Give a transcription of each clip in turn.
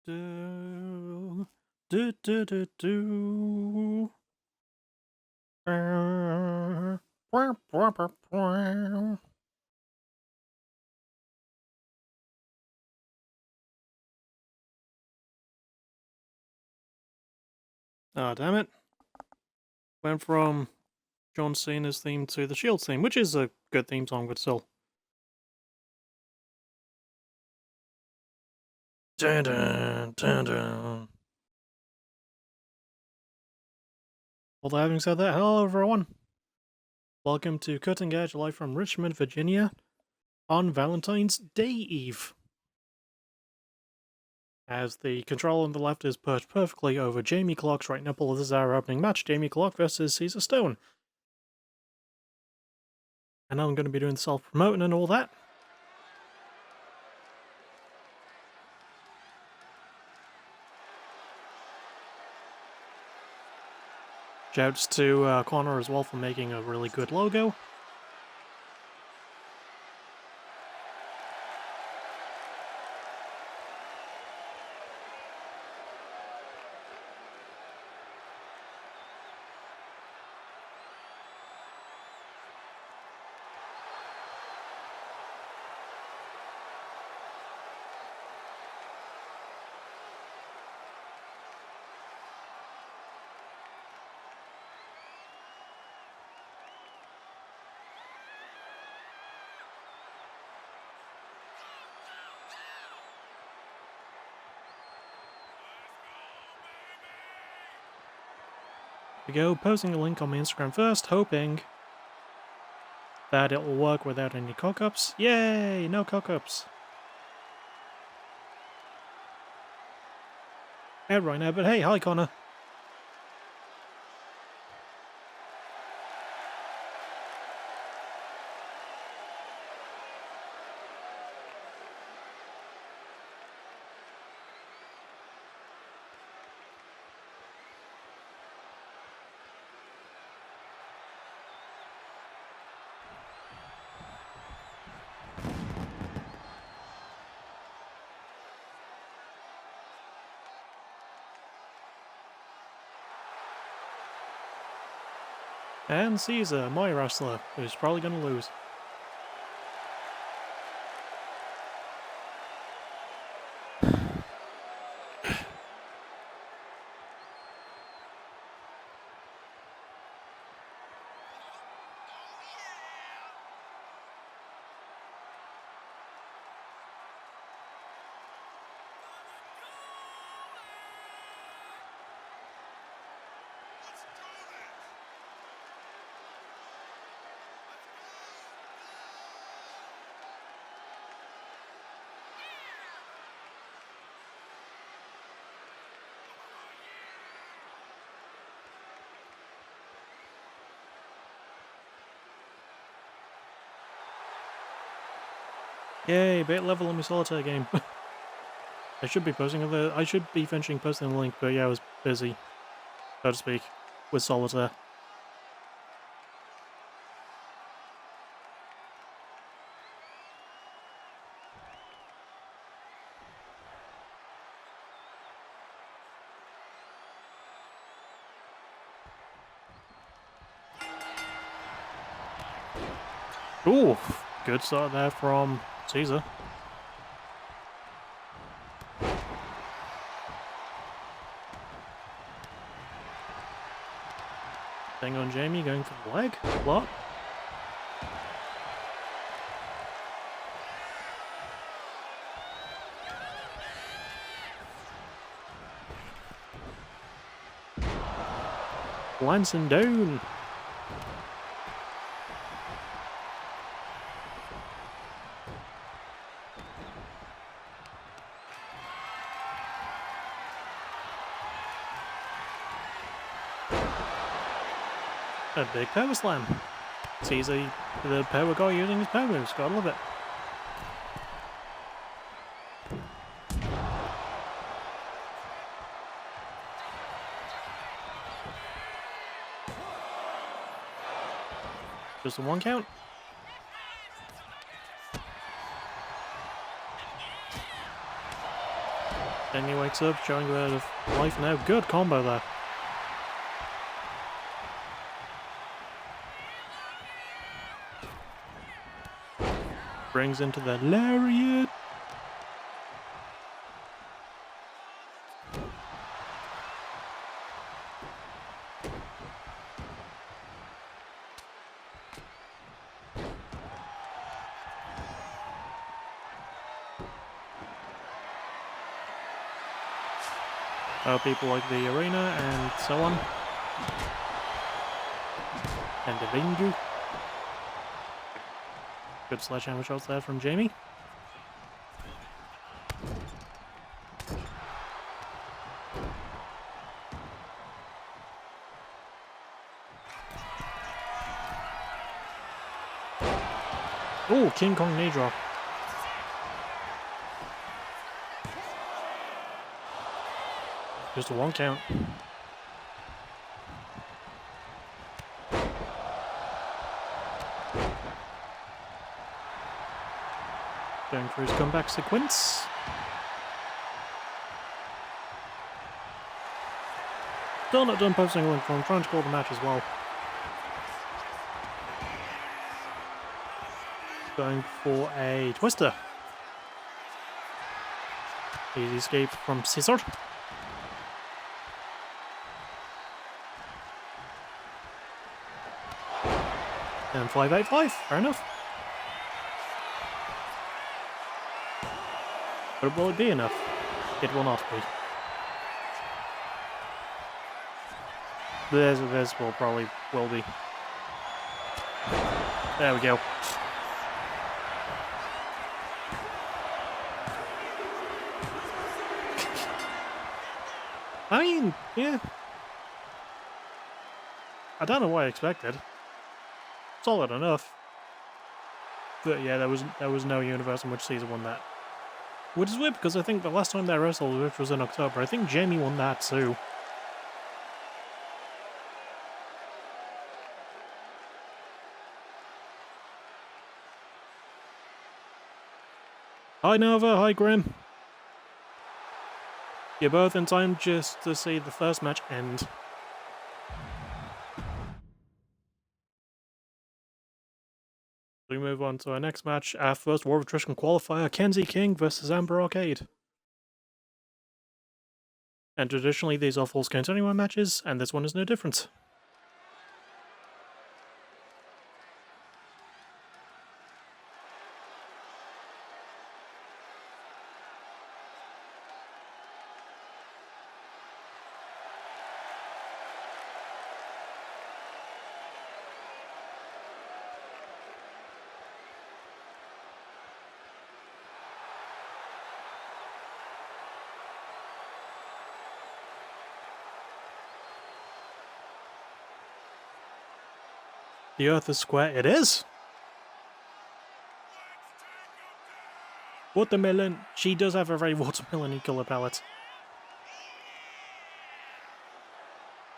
Do, do, do, do, do. Oh, damn it. Went from John Cena's theme to the Shield theme, which is a good theme song, but still. Dun, dun, dun, dun. Although having said that, hello everyone. Welcome to Cutting Edge live from Richmond, Virginia on Valentine's Day Eve. As the control on the left is perched perfectly over Jamie Clark's right nipple, this is our opening match, Jamie Clark versus Caesar Stone. And I'm going to be doing the self-promoting and all that. Shouts to Connor as well for making a really good logo. We go, posting a link on my Instagram first, hoping that it will work without any cock-ups. Yay! No cock-ups. Right now, but hey, hi Connor. And Caesar, my wrestler, who's probably going to lose. Yay, bait level on my solitaire game. I should be finishing posting the link, but yeah, I was busy, so to speak, with solitaire. Ooh, good start there from Caesar. Thing on Jamie, going for the leg. What? Lancing down. A big power slam. Caesar, the power guy using his power moves. Gotta love it. Just a 1 count. Then he wakes up, showing a bit of life now. Good combo there. Brings into the lariat. People like the arena and so on. And the Bingu. Good sledgehammer shots there from Jamie. Oh, King Kong knee drop. Just a 1 count. Going for his comeback sequence. Still not done posting a link for him, trying to call the match as well. Going for a twister. Easy escape from Caesar. And 585, fair enough. But will it be enough? It will not be. This will probably be. There we go. I mean, yeah. I don't know what I expected. Solid enough. But yeah, there was no universe in which Caesar won that. Which is weird because I think the last time they wrestled, which was in October, I think Jamie won that too. Hi Nova, hi Grim. You're both in time just to see the first match end. We move on to our next match, our first War of Attrition qualifier, Kenzie King versus Amber Arcade. And traditionally these are Falls Count Anywhere matches, and this one is no different. The Earth is square. It is! Watermelon. She does have a very watermelon-y colour palette.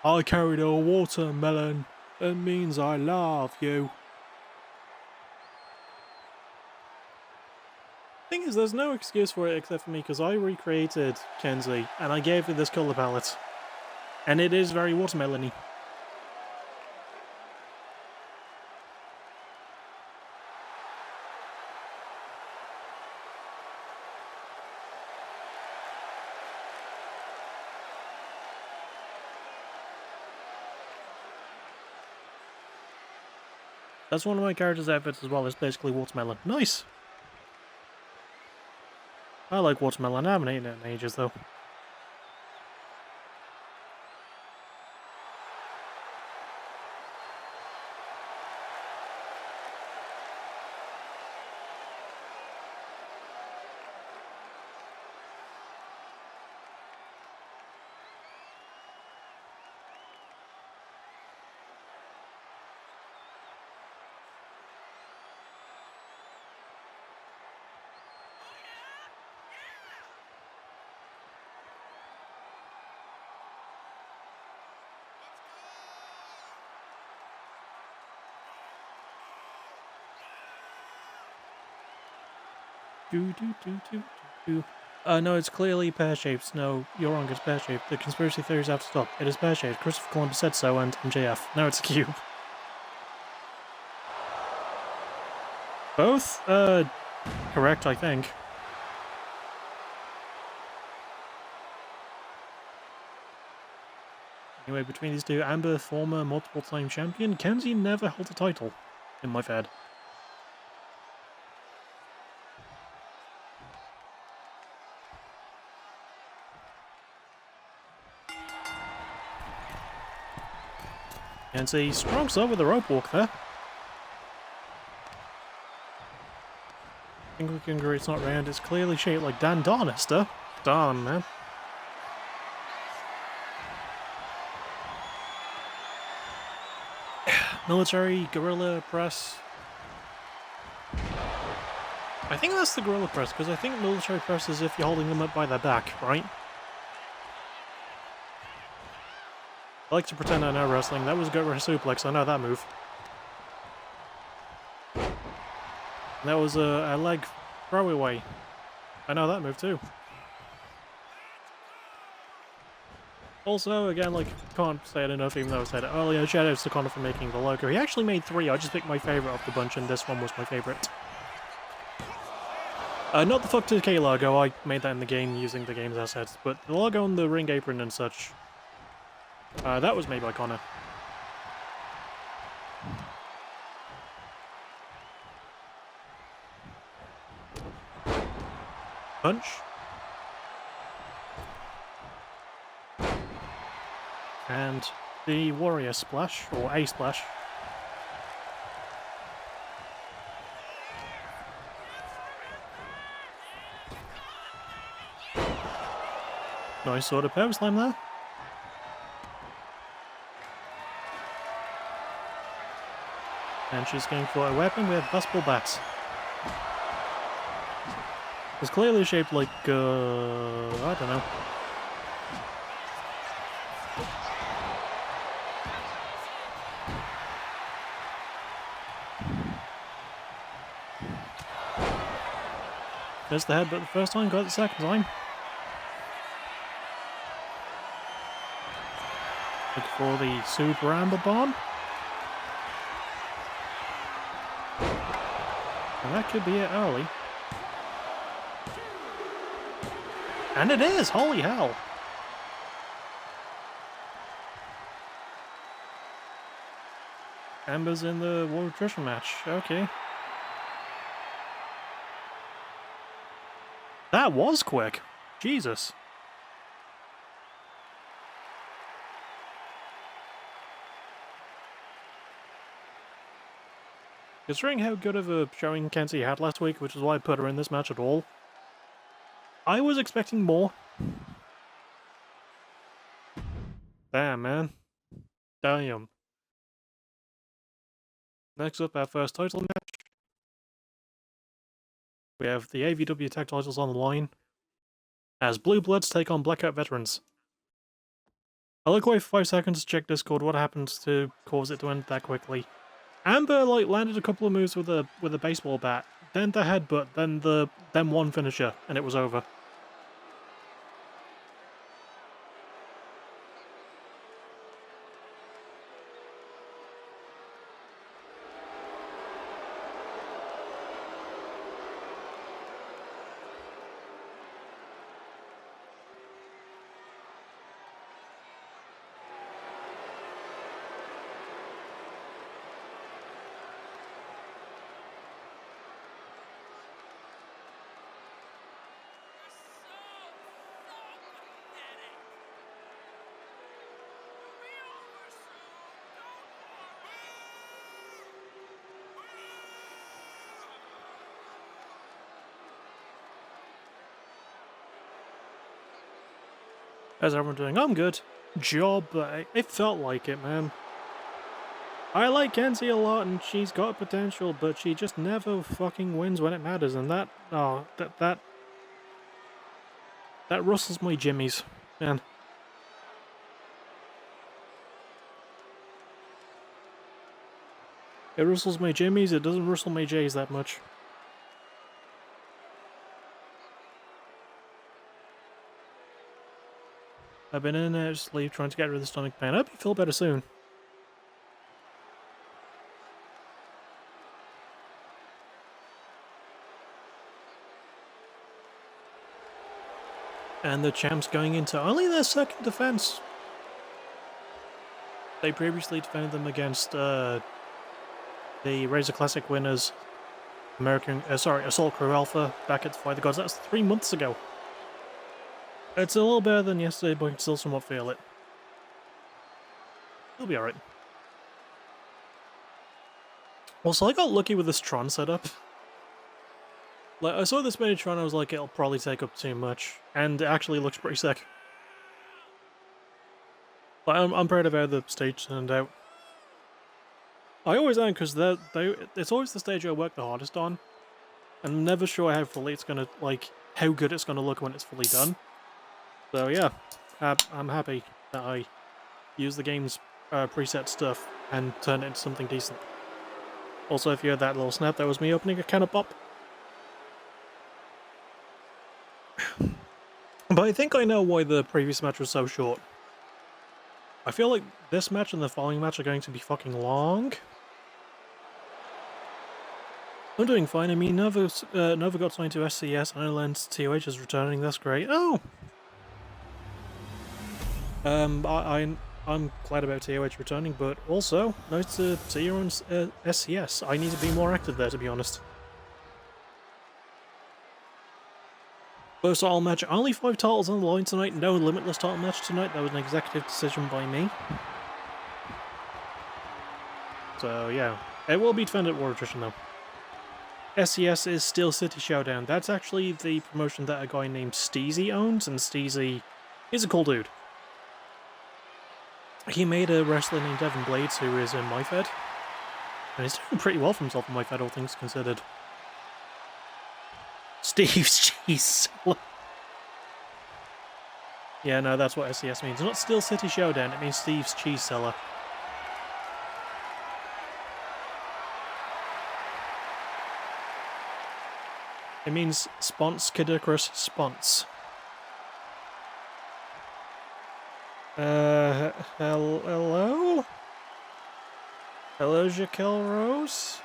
I carried a watermelon. It means I love you. Thing is, there's no excuse for it except for me because I recreated Kenzie and I gave her this colour palette. And it is very watermelon-y. That's one of my character's outfits as well, is basically watermelon. Nice! I like watermelon, I haven't eaten it in ages though. Do do do do do do. No, it's clearly pear-shaped. No, you're wrong, it's pear-shaped. The conspiracy theories have to stop. It is pear-shaped. Christopher Columbus said so, and MJF. No, it's a cube. Both, correct, I think. Anyway, between these two, Amber, former multiple-time champion, Kenzie never held a title in my Fed. Kenzie strong serve with a rope walk there. I think we can agree it's not round, it's clearly shaped like Dan Darnister. Darn, man. Military, gorilla press. I think that's the gorilla press, because I think military press is if you're holding them up by their back, right? I like to pretend I know wrestling. That was a gut wrench suplex, I know that move. And that was a leg throwaway. I know that move too. Also, again, like, can't say it enough even though I said it earlier, shoutouts to Connor for making the logo. He actually made 3, I just picked my favourite of the bunch and this one was my favourite. Not the Fuck 2K logo, I made that in the game using the game's assets, but the logo on the ring apron and such, that was made by Connor. Punch. And the Warrior Splash, or A Splash. Nice sort of power slam there. And she's going for a weapon with basketball bats. It's clearly shaped like, I don't know. There's the headbutt the first time, got it the second time. Look for the Super Amber Bomb. And that could be it early. And it is! Holy hell! Amber's in the World Attrition match. Okay. That was quick. Jesus. Considering how good of a showing Kenzie had last week, which is why I put her in this match at all, I was expecting more. Damn, man. Damn. Next up, our first title match. We have the AVW tag titles on the line, as Blue Bloods take on Blackout Veterans. I look away for 5 seconds to check Discord what happened to cause it to end that quickly. Amber, like, landed a couple of moves with a baseball bat, then the headbutt, then one finisher, and it was over. How's everyone doing? I'm good. Job, but it felt like it, man. I like Kenzie a lot, and she's got potential, but she just never fucking wins when it matters, and that rustles my jimmies, man. It rustles my jimmies, it doesn't rustle my J's that much. I've been in and out of sleep trying to get rid of the stomach pain. I hope you feel better soon. And the champs going into only their second defense. They previously defended them against the Razor Classic winners, Assault Crew Alpha, back at Defy the Gods. That was 3 months ago. It's a little better than yesterday, but I can still somewhat feel it. It'll be alright. Also, I got lucky with this Tron setup. Like, I saw this mini Tron, I was like, it'll probably take up too much, and it actually looks pretty sick. Like, I'm proud of how the stage turned out. I always am, because it's always the stage I work the hardest on. I'm never sure how fully it's gonna, like, how good it's gonna look when it's fully done. So yeah, I'm happy that I use the game's preset stuff and turn it into something decent. Also, if you heard that little snap, that was me opening a can of pop. But I think I know why the previous match was so short. I feel like this match and the following match are going to be fucking long. I'm doing fine. I mean, Nova got signed to SCS, and I learned TOH is returning. That's great. Oh! I'm glad about TOH returning, but also, nice to see you on SCS. I need to be more active there, to be honest. First title match, only 5 titles on the line tonight, no limitless title match tonight, that was an executive decision by me. So yeah, it will be defended at War Attrition though. SCS is Steel City Showdown, that's actually the promotion that a guy named Steezy owns, and Steezy is a cool dude. He made a wrestler named Devin Blades who is in MyFed, and he's doing pretty well for himself in MyFed, all things considered. Steve's Cheese Cellar. Yeah, no, that's what SCS means. It's not Steel City Showdown, it means Steve's Cheese Cellar. It means Spons Cadicrus Spons. Hello? Hello, Jaquel Rose?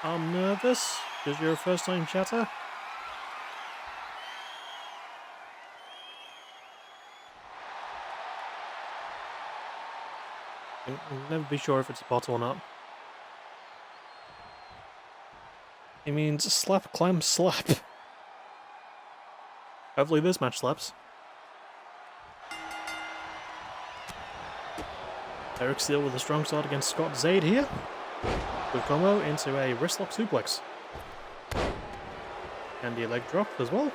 I'm nervous. Is your first time chatter? I'll never be sure if it's a bot or not. It means slap, clam, slap. Hopefully this match slaps. Eric Steele with a strong start against Scott Zaid here. Good combo into a wristlock suplex. And the leg drop as well.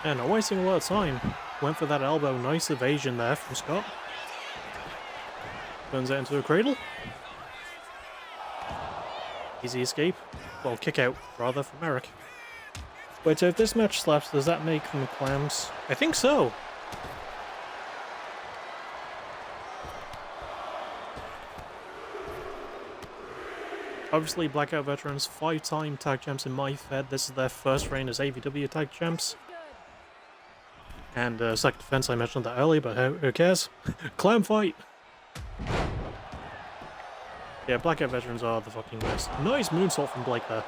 And not wasting a lot of time. Went for that elbow. Nice evasion there from Scott. Turns it into a cradle. Easy escape. Well, kick out, rather, from Eric. Wait, so if this match slaps, does that make them clams? I think so. Obviously, Blackout Veterans, 5-time tag champs in MyFed. This is their first reign as AVW tag champs. And second defense, I mentioned that earlier, but who cares? Clam fight! Yeah, Blackout Veterans are the fucking best. Nice moonsault from Blake there.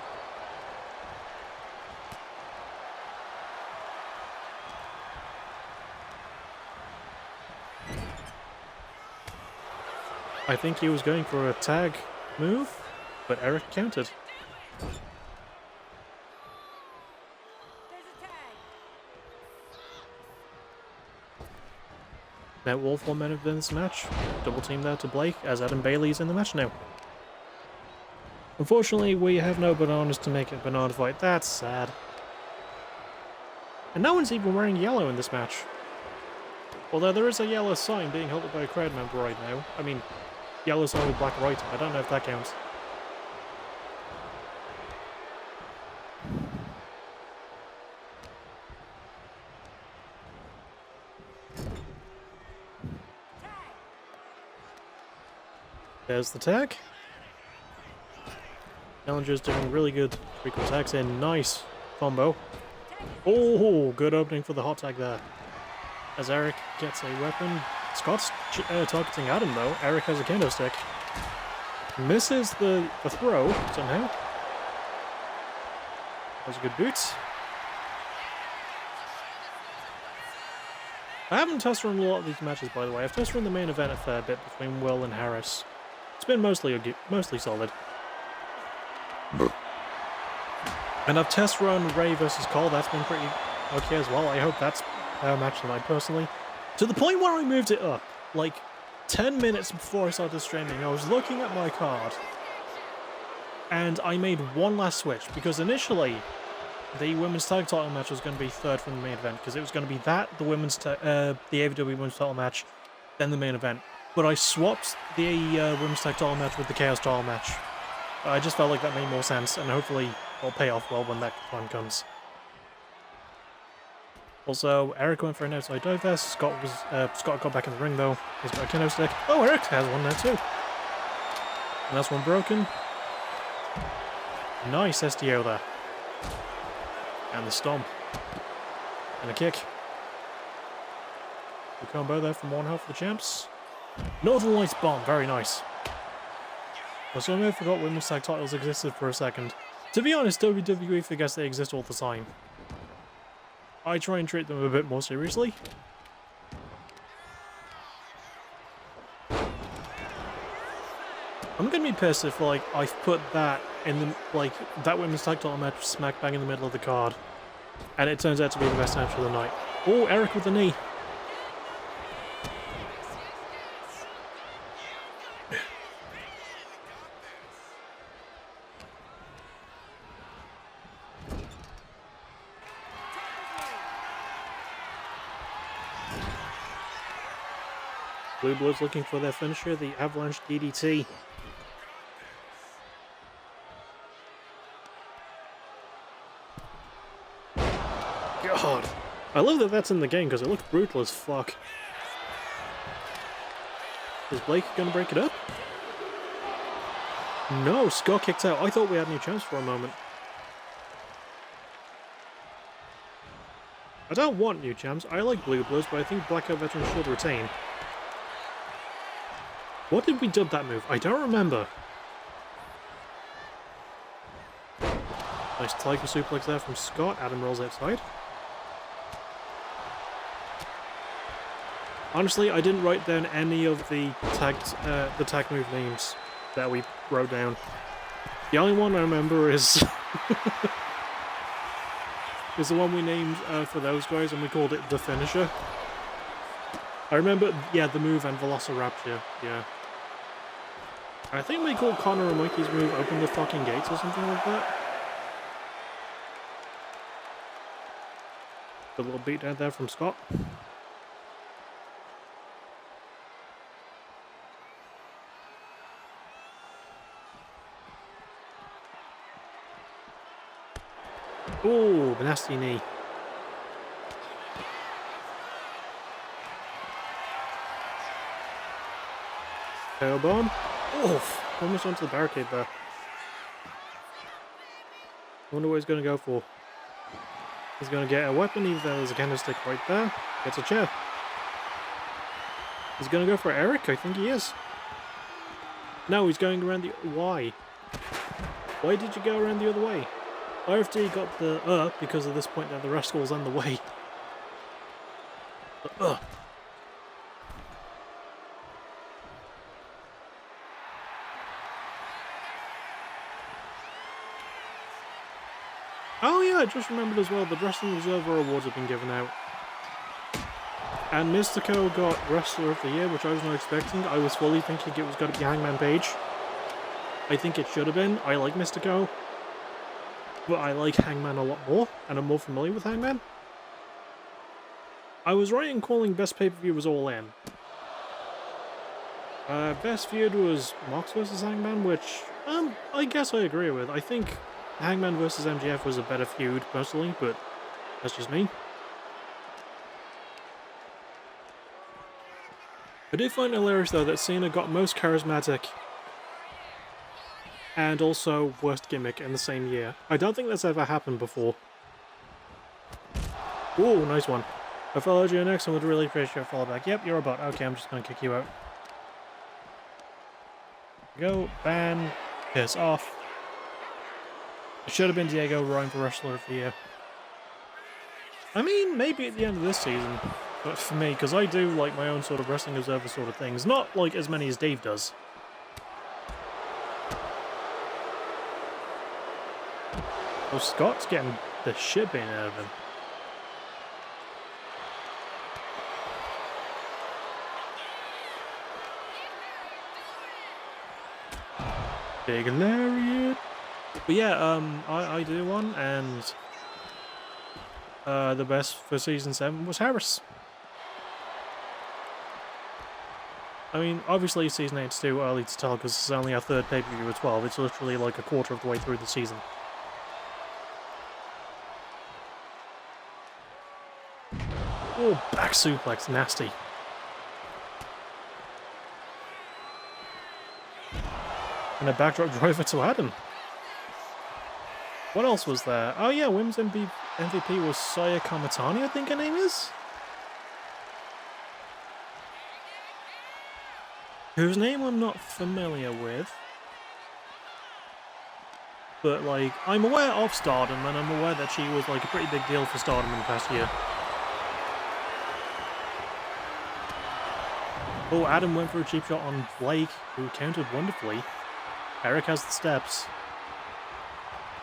I think he was going for a tag move, but Eric countered. Now all 4 men have been in this match. Double team there to Blake, as Adam Bailey's in the match now. Unfortunately, we have no bananas to make a banana fight. That's sad. And no one's even wearing yellow in this match. Although there is a yellow sign being held up by a crowd member right now. I mean, yellow sign with black writing. I don't know if that counts. There's the tag. Challenger's doing really good frequent attacks in. Nice combo. Oh, good opening for the hot tag there. As Eric gets a weapon. Scott's targeting Adam though. Eric has a kendo stick. Misses the throw somehow. That was a good boot. I haven't test run a lot of these matches, by the way. I've test run the main event a fair bit between Will and Harris. It's been mostly solid. And I've test run Ray versus Cole. That's been pretty okay as well. I hope that's our match tonight, personally. To the point where I moved it up. Like, 10 minutes before I started streaming, I was looking at my card. And I made one last switch, because initially, the women's tag title match was going to be third from the main event, because it was going to be that, the AEW women's title match, then the main event. But I swapped the women's tag title match with the Chaos title match. I just felt like that made more sense, and hopefully it'll pay off well when that time comes. Also, Eric went for an outside dive vest. Scott got back in the ring though. He's got a kendo stick. Oh, Eric has one there too. And that's one broken. Nice SDO there. And the stomp. And a kick. The combo there from one half of the champs. Northern Lights bomb, very nice. Also, I may have forgot women's tag titles existed for a second. To be honest, WWE forgets they exist all the time. I try and treat them a bit more seriously. I'm gonna be pissed if, like, I've put that in the, like, that women's tag title match smack bang in the middle of the card, and it turns out to be the best match of the night. Oh, Eric with the knee. Blue Bloods looking for their finisher, the Avalanche DDT. God, I love that that's in the game because it looks brutal as fuck. Is Blake gonna break it up? No, Scott kicked out. I thought we had new champs for a moment. I don't want new champs. I like Blue Bloods, but I think Blackout Veterans should retain. What did we dub that move? I don't remember. Nice Tiger suplex there from Scott. Adam rolls outside. Honestly, I didn't write down any of the tag move names that we wrote down. The only one I remember is is the one we named for those guys, and we called it the finisher. I remember, yeah, the move and Velociraptor, yeah. I think we called Connor and Mikey's move Open the Fucking Gates or something like that. A little beatdown there from Scott. Ooh, a nasty knee. Tail bomb. Oof, almost onto the barricade there. Wonder what he's going to go for. He's going to get a weapon, even though there's a kendo stick right there. Gets a chair. He's going to go for Eric, I think he is. No, he's going around the... Why? Why did you go around the other way? RFD got the because of this point that the rascal's on the way. Oh yeah, I just remembered as well, the Wrestling Observer Awards have been given out. And Mystico got Wrestler of the Year, which I was not expecting. I was fully thinking it was going to be Hangman Page. I think it should have been. I like Mystico. But I like Hangman a lot more, and I'm more familiar with Hangman. I was right in calling Best Pay-Per-View was All In. Best Feud was Mox vs Hangman, which, I guess I agree with. I think Hangman vs MJF was a better feud, personally, but that's just me. I do find it hilarious, though, that Cena got most charismatic and also worst gimmick in the same year. I don't think that's ever happened before. Ooh, nice one. I followed you next and would really appreciate your follow back. Yep, you're a bot. Okay, I'm just gonna kick you out. Go, ban, piss off. It should have been Diego Ryan for Wrestler of the Year. I mean, maybe at the end of this season, but for me, because I do like my own sort of Wrestling Observer sort of things, not like as many as Dave does. Oh, Scott's getting the shit beaten out of him. Big lariat. But yeah, I do one, and the best for season 7 was Harris. I mean, obviously season 8's too early to tell because it's only our third pay-per-view at 12. It's literally like a quarter of the way through the season. Oh, back suplex, nasty. And a backdrop driver to Adam. What else was there? Oh yeah, Women's MVP was Saya Kamatani, I think her name is? Whose name I'm not familiar with. But, like, I'm aware of Stardom, and I'm aware that she was, like, a pretty big deal for Stardom in the past year. Oh, Adam went for a cheap shot on Blake, who countered wonderfully. Eric has the steps.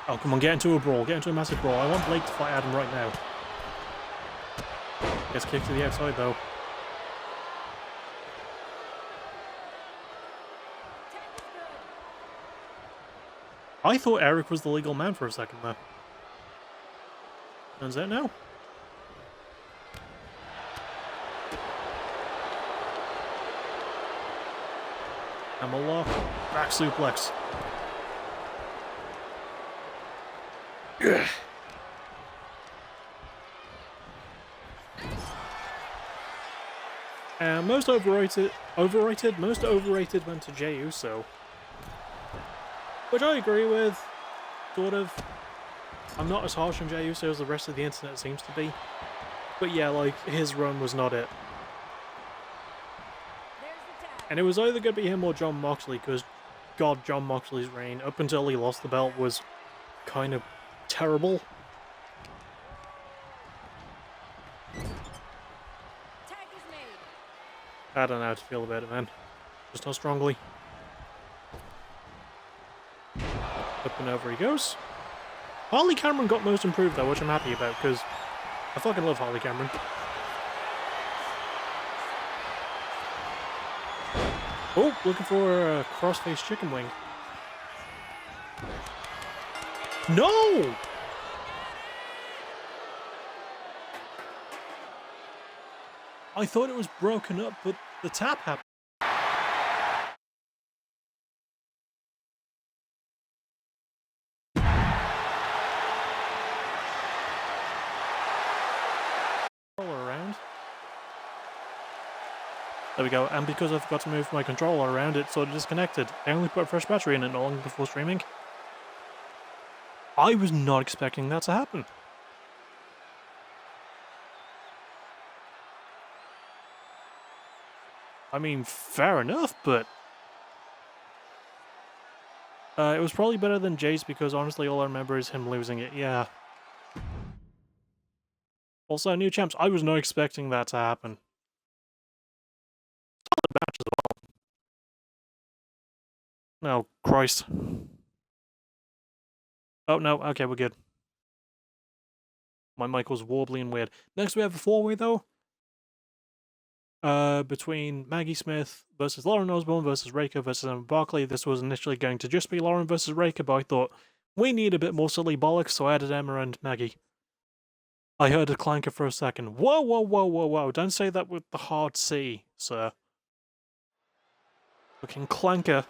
Oh, come on, get into a brawl. Get into a massive brawl. I want Blake to fight Adam right now. Gets kicked to the outside, though. I thought Eric was the legal man for a second, though. Turns out no. Hammerlock. Back suplex. Ugh. Most overrated went to Jey Uso. Which I agree with, sort of. I'm not as harsh on Jey Uso as the rest of the internet seems to be. But yeah, like, his run was not it. And it was either going to be him or Jon Moxley, because, God, Jon Moxley's reign, up until he lost the belt, was kind of terrible. I don't know how to feel about it, man. Just how strongly. Up and over he goes. Harley Cameron got most improved though, which I'm happy about, because I fucking love Harley Cameron. Oh, looking for a crossface chicken wing. No! I thought it was broken up, but the tap happened. Around. There we go, and because I forgot to move my controller around, it sort of disconnected. I only put a fresh battery in it not long before streaming. I was not expecting that to happen. I mean, fair enough, but it was probably better than Jay's because honestly all I remember is him losing it, yeah. Also, new champs. I was not expecting that to happen. Solid match as well. Oh, Christ. Oh, no. Okay, we're good. My mic was wobbly and weird. Next we have a four-way, though. Between Maggie Smith versus Lauren Osborne versus Reika versus Emma Barkley. This was initially going to just be Lauren versus Reika, but I thought, we need a bit more silly bollocks, so I added Emma and Maggie. I heard a clanker for a second. Whoa, whoa, whoa, whoa, whoa. Don't say that with the hard C, sir. Fucking clanker.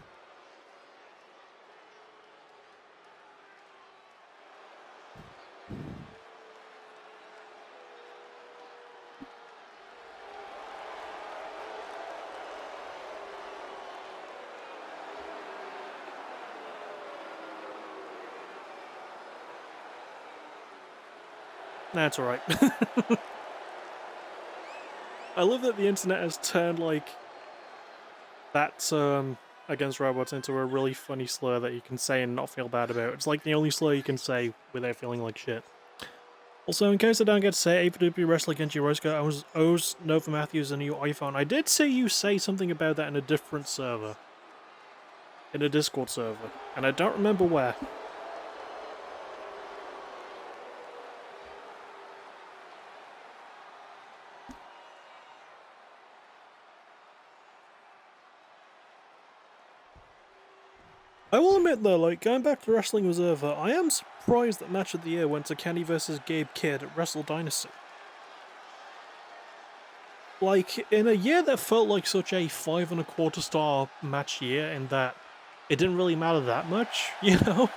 That's alright. I love that the internet has turned, like, that term against robots into a really funny slur that you can say and not feel bad about. It's like the only slur you can say without feeling like shit. Also, in case I don't get to say it, AWP Wrestling Genji Roska owes Nova Matthews a new iPhone. I did see you say something about that in a different server. In a Discord server. And I don't remember where. I will admit though, like, going back to Wrestling Observer, I am surprised that Match of the Year went to Kenny vs Gabe Kidd at Wrestle Dynasty. Like, in a year that felt like such a 5.25 star match year in that it didn't really matter that much, you know?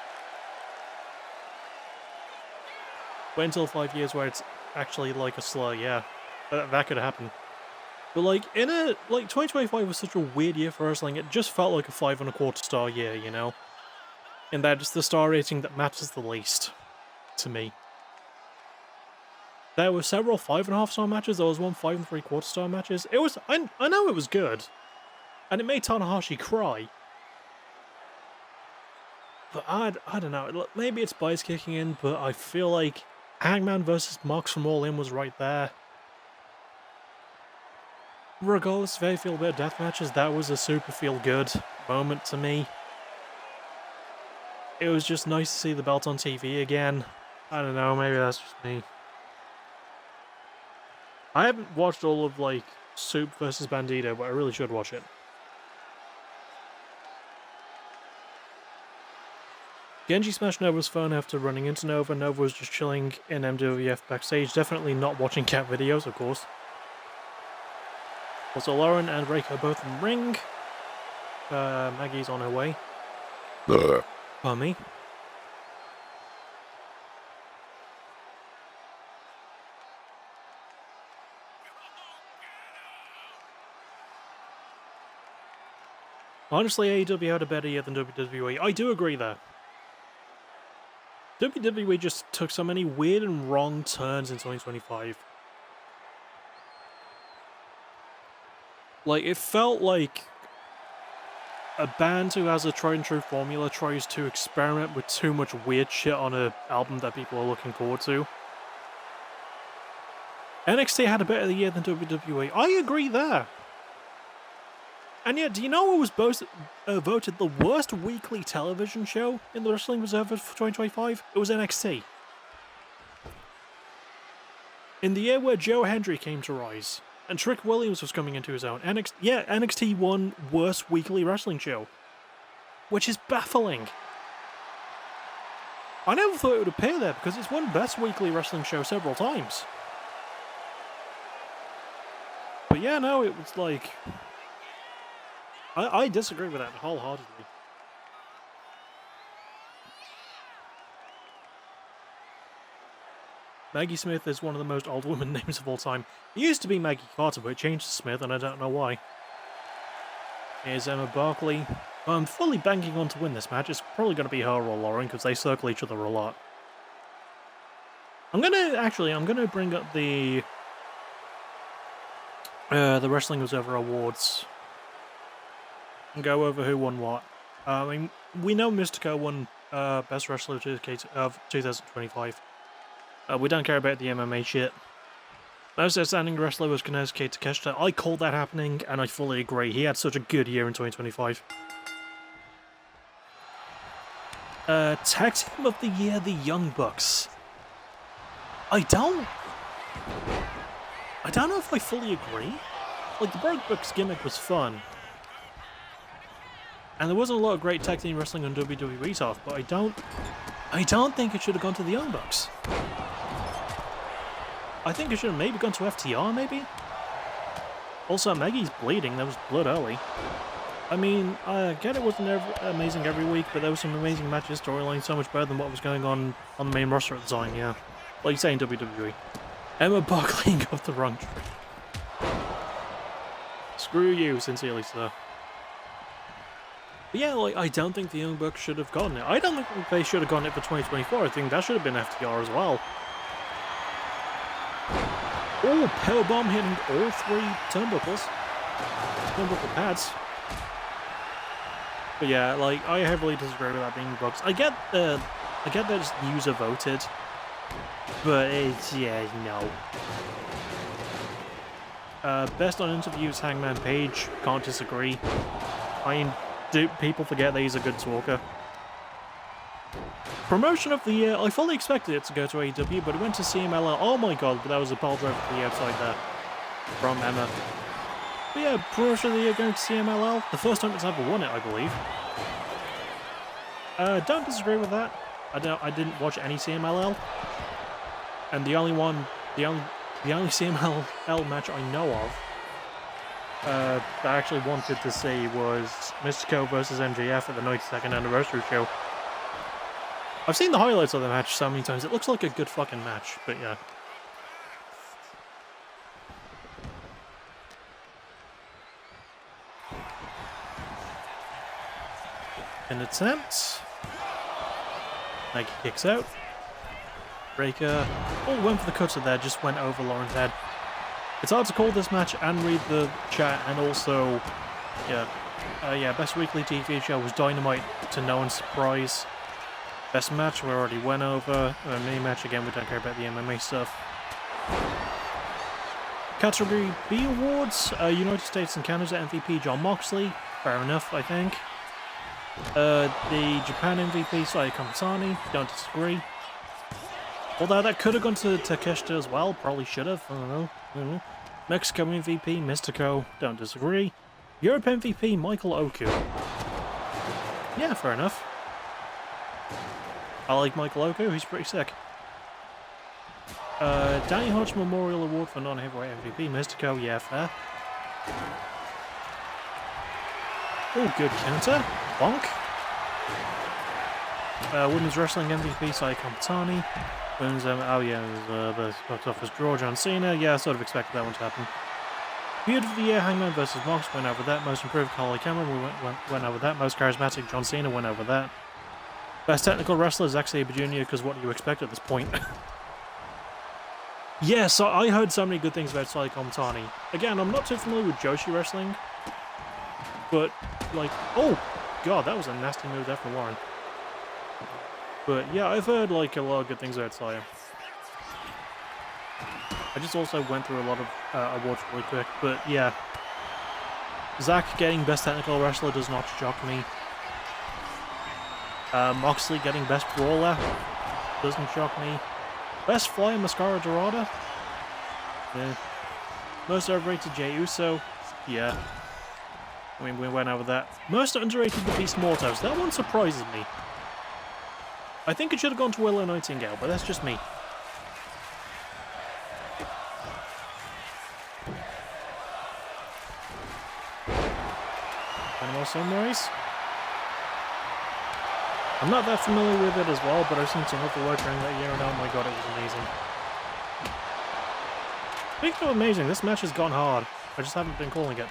Wait until 5 years where it's actually like a slur, yeah. That could happen. But like, 2025 was such a weird year for wrestling, it just felt like a 5.25 star year, you know? And that is the star rating that matters the least, to me. There were several 5.5 star matches, there was one 5.75 star matches. It was, I know it was good. And it made Tanahashi cry. But I don't know, maybe it's bias kicking in, but I feel like Hangman vs Mox from All In was right there. Regardless of how you feel about death matches, that was a super feel-good moment to me. It was just nice to see the belt on TV again. I don't know, maybe that's just me. I haven't watched all of, like, Soup vs Bandito, but I really should watch it. Genji smashed Nova's phone after running into Nova. Nova was just chilling in MWF backstage, definitely not watching cat videos, of course. Also, Lauren and Reiko both in the ring. Maggie's on her way. Pardon me. Honestly, AEW had a better year than WWE. I do agree there. WWE just took so many weird and wrong turns in 2025. Like, it felt like a band who has a tried and true formula tries to experiment with too much weird shit on an album that people are looking forward to. NXT had a better year than WWE. I agree there. And yet, do you know what was voted the worst weekly television show in the Wrestling Observer for 2025? It was NXT. In the year where Joe Hendry came to rise, and Trick Williams was coming into his own, NXT won worst weekly wrestling show. Which is baffling. I never thought it would appear there, because it's won best weekly wrestling show several times. But yeah, no, it was like... I disagree with that wholeheartedly. Maggie Smith is one of the most old woman names of all time. It used to be Maggie Carter, but it changed to Smith, and I don't know why. Here's Emma Barkley. I'm fully banking on to win this match. It's probably going to be her or Lauren, because they circle each other a lot. I'm going to bring up the Wrestling Observer Awards. And go over who won what. I mean, we know Mystico won Best Wrestler of 2025. We don't care about the MMA shit. Most outstanding wrestler was Konosuke Takeshita. I called that happening, and I fully agree. He had such a good year in 2025. Tag Team of the Year, the Young Bucks. I don't know if I fully agree. Like, the Broke Bucks gimmick was fun. And there wasn't a lot of great tag team wrestling on WWE stuff, but I don't think it should have gone to the Young Bucks. I think it should have maybe gone to FTR, maybe? Also, Maggie's bleeding, there was blood early. I mean, I get it wasn't amazing every week, but there was some amazing matches, storylines so much better than what was going on the main roster at the time, yeah. Like you say in WWE. Emma Barkley got the wrong tree. Screw you, sincerely, sir. But yeah, like, I don't think the Young Bucks should have gotten it. I don't think they should have gotten it for 2024. I think that should have been FTR as well. Oh, powerbomb hitting all 3 turnbuckle pads. But yeah, like, I heavily disagree with that being bugs. I get that it's user voted, but it's, yeah, no. Best on interviews, Hangman Page. Can't disagree. People forget that he's a good talker. Promotion of the year. I fully expected it to go to AEW, but it went to CMLL. Oh my god, but that was a pile driver to the outside there from Emma. But yeah, promotion of the year going to CMLL. The first time it's ever won it, I believe. Don't disagree with that. I didn't watch any CMLL, and the only CMLL match I know of that I actually wanted to see was Mystico versus MJF at the 92nd anniversary show. I've seen the highlights of the match so many times. It looks like a good fucking match, but yeah. An attempt. Nike kicks out. Breaker. Oh, went for the cutter there, just went over Lauren's head. It's hard to call this match and read the chat, and also, yeah, best weekly TV show was Dynamite, to no one's surprise. Best match we already went over. Mini match again, we don't care about the MMA stuff. Category B awards, United States and Canada MVP Jon Moxley, fair enough, I think. The Japan MVP Saya Kamitani, don't disagree. Although that could have gone to Takeshita as well, probably should have, I don't know. Mexico MVP Mystico, don't disagree. Europe MVP Michael Oku. Yeah, fair enough. I like Michael Oku, he's pretty sick. Danny Hodge Memorial Award for non-heavyweight MVP Mystico, yeah, fair. Oh, good counter. Bonk. Women's Wrestling MVP Saya Kamitani. Women's, the box office draw John Cena. Yeah, I sort of expected that one to happen. Feud of the year Hangman versus Mox, went over that. Most improved Holly Cameron, we went over that. Most charismatic John Cena, went over that. Best technical wrestler Zack Sabre Jr., because what do you expect at this point? Yeah, so I heard so many good things about Saya Kamitani. Again, I'm not too familiar with Joshi wrestling, but, like, oh, god, that was a nasty move there from Warren. But yeah, I've heard like a lot of good things about Saya. I just also went through a lot of awards really quick, but yeah. Zack getting Best Technical Wrestler does not shock me. Moxley getting Best Brawler doesn't shock me. Best Flyer Mascara Dorada? Yeah. Most overrated Jey Uso? Yeah. I mean, we went over that. Most underrated The Beast Mortos. That one surprises me. I think it should have gone to Willow Nightingale, but that's just me. Animal Sunrise? I'm not that familiar with it as well, but I've seen some of the work during that year, and oh my god, it was amazing. Speaking of amazing, this match has gone hard. I just haven't been calling it.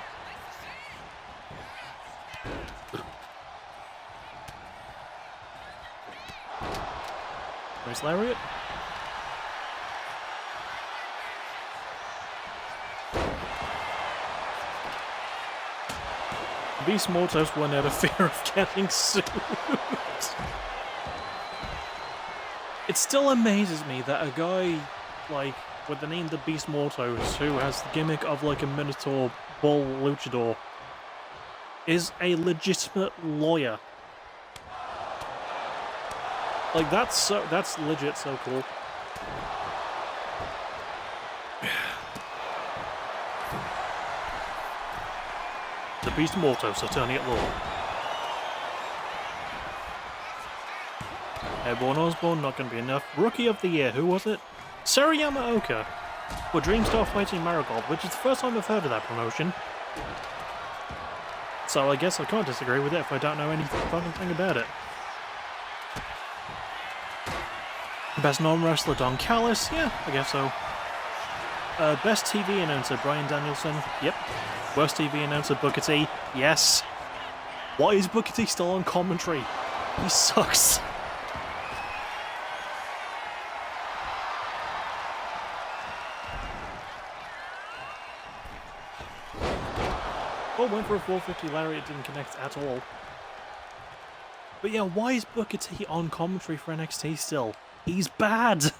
Nice lariat. Beast Mortos won out of fear of getting sued. It still amazes me that a guy, like, with the name The Beast Mortos, who has the gimmick of, like, a Minotaur bull luchador, is a legitimate lawyer. Like, that's legit so cool. The Beast Mortos, attorney at law. Airborne Osborne, not going to be enough. Rookie of the Year, who was it? Sarayama Oka. For Dreamstar fighting Marigold, which is the first time I've heard of that promotion. So I guess I can't disagree with it if I don't know any fucking thing about it. Best non-wrestler Don Callis, yeah, I guess so. Best TV announcer Bryan Danielson, yep. Worst TV announcer Booker T, yes. Why is Booker T still on commentary? He sucks. Oh, went for a 450 lariat, didn't connect at all. But yeah, why is Booker T on commentary for NXT still? He's bad!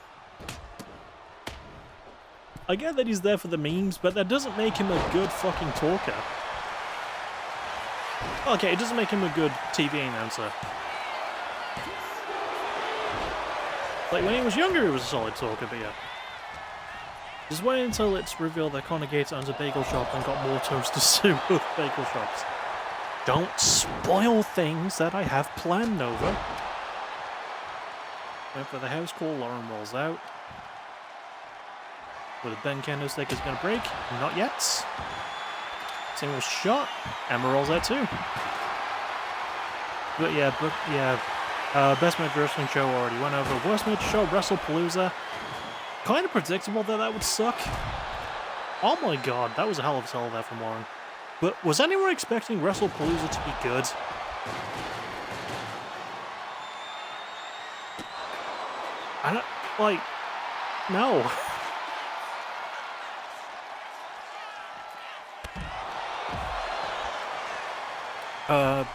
I get that he's there for the memes, but that doesn't make him a good fucking talker. Okay, it doesn't make him a good TV announcer. Like, when he was younger, he was a solid talker, but yeah. Just wait until it's revealed that Conor Gates owns a bagel shop and got more toast to sue with bagel shops. Don't spoil things that I have planned, Nova. Went for the house call, Lauren rolls out. With a Ben candlestick is going to break. Not yet. Single shot. Emma rolls out too. But yeah, best match wrestling show already went over. Worst match show, WrestlePalooza. Kind of predictable that would suck. Oh my god, that was a hell of a sell there from Warren. But was anyone expecting WrestlePalooza to be good? I don't, like, no.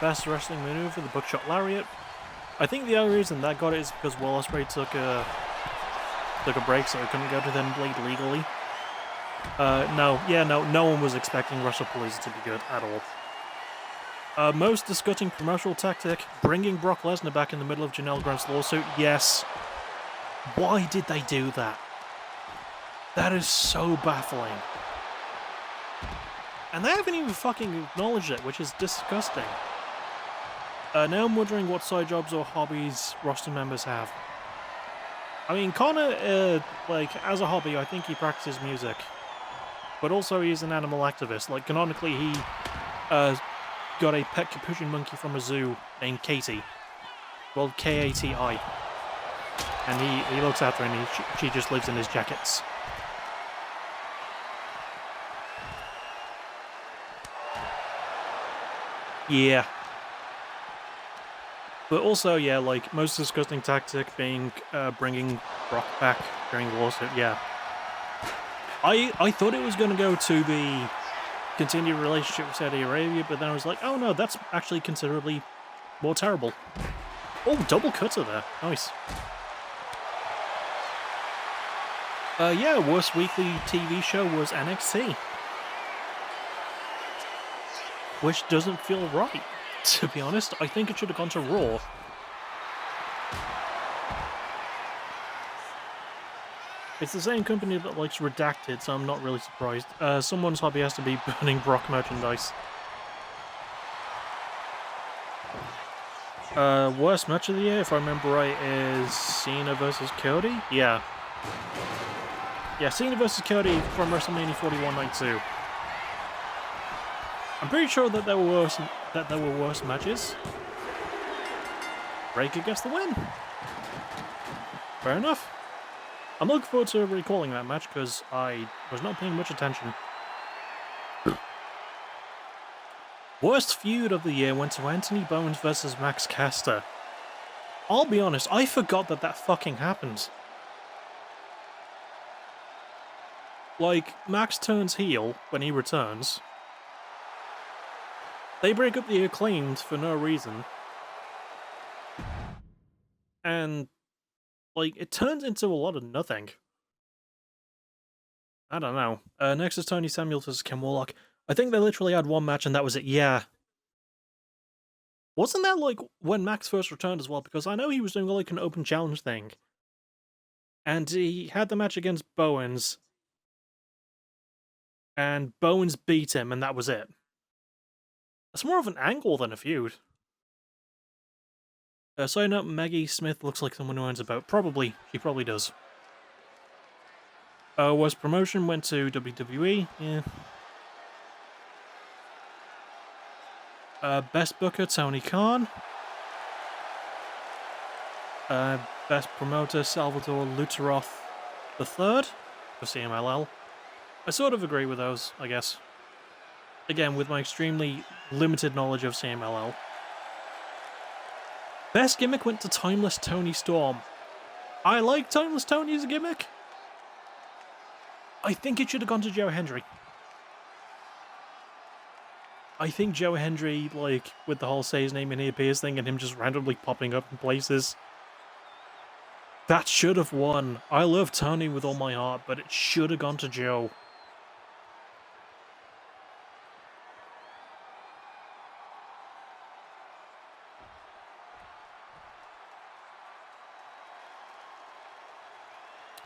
Best wrestling maneuver, the Buckshot Lariat. I think the only reason that got it is because Will Ospreay took a break, so he couldn't go to Then Blade legally. No one was expecting WrestlePalooza to be good at all. Most disgusting promotional tactic, bringing Brock Lesnar back in the middle of Janelle Grant's lawsuit. Yes. Why did they do that? That is so baffling. And they haven't even fucking acknowledged it, which is disgusting. Now I'm wondering what side jobs or hobbies roster members have. I mean, Connor, like, as a hobby, I think he practices music. But also he's an animal activist. Like, canonically, he got a pet capuchin monkey from a zoo named Katie. Well, Kati. And he looks after her and she just lives in his jackets. Yeah. But also, yeah, like, most disgusting tactic being bringing Brock back during the lawsuit, yeah. I thought it was going to go to the continued relationship with Saudi Arabia, but then I was like, oh no, that's actually considerably more terrible. Oh, double cutter there. Nice. Yeah, worst weekly TV show was NXT. Which doesn't feel right, to be honest. I think it should have gone to Raw. It's the same company that likes Redacted, so I'm not really surprised. Someone's hobby has to be burning Brock merchandise. Worst match of the year, if I remember right, is Cena versus Cody? Yeah. Yeah, Cena versus Cody from WrestleMania 41 Night 2. I'm pretty sure that there were worse matches. Breaker gets the win. Fair enough. I'm looking forward to recalling that match because I was not paying much attention. Worst feud of the year went to Anthony Bowens versus Max Caster. I'll be honest, I forgot that fucking happened. Like, Max turns heel when he returns. They break up the Acclaimed for no reason. And, like, it turns into a lot of nothing. I don't know. Next is Tony Samuels versus Ken Warlock. I think they literally had one match and that was it, yeah. Wasn't that, like, when Max first returned as well? Because I know he was doing, like, an open challenge thing. And he had the match against Bowens. And Bowens beat him and that was it. It's more of an angle than a feud. Side note, Maggie Smith looks like someone who owns a boat. Probably. She probably does. Worst promotion went to WWE. Yeah. Best Booker, Tony Khan. Best Promoter, Salvador Luteroth III for CMLL. I sort of agree with those, I guess. Again, with my extremely limited knowledge of CMLL. Best gimmick went to Timeless Tony Storm. I like Timeless Tony as a gimmick. I think it should have gone to Joe Hendry. I think Joe Hendry, like, with the whole say his name and he appears thing and him just randomly popping up in places, that should have won. I love Tony with all my heart, but it should have gone to Joe.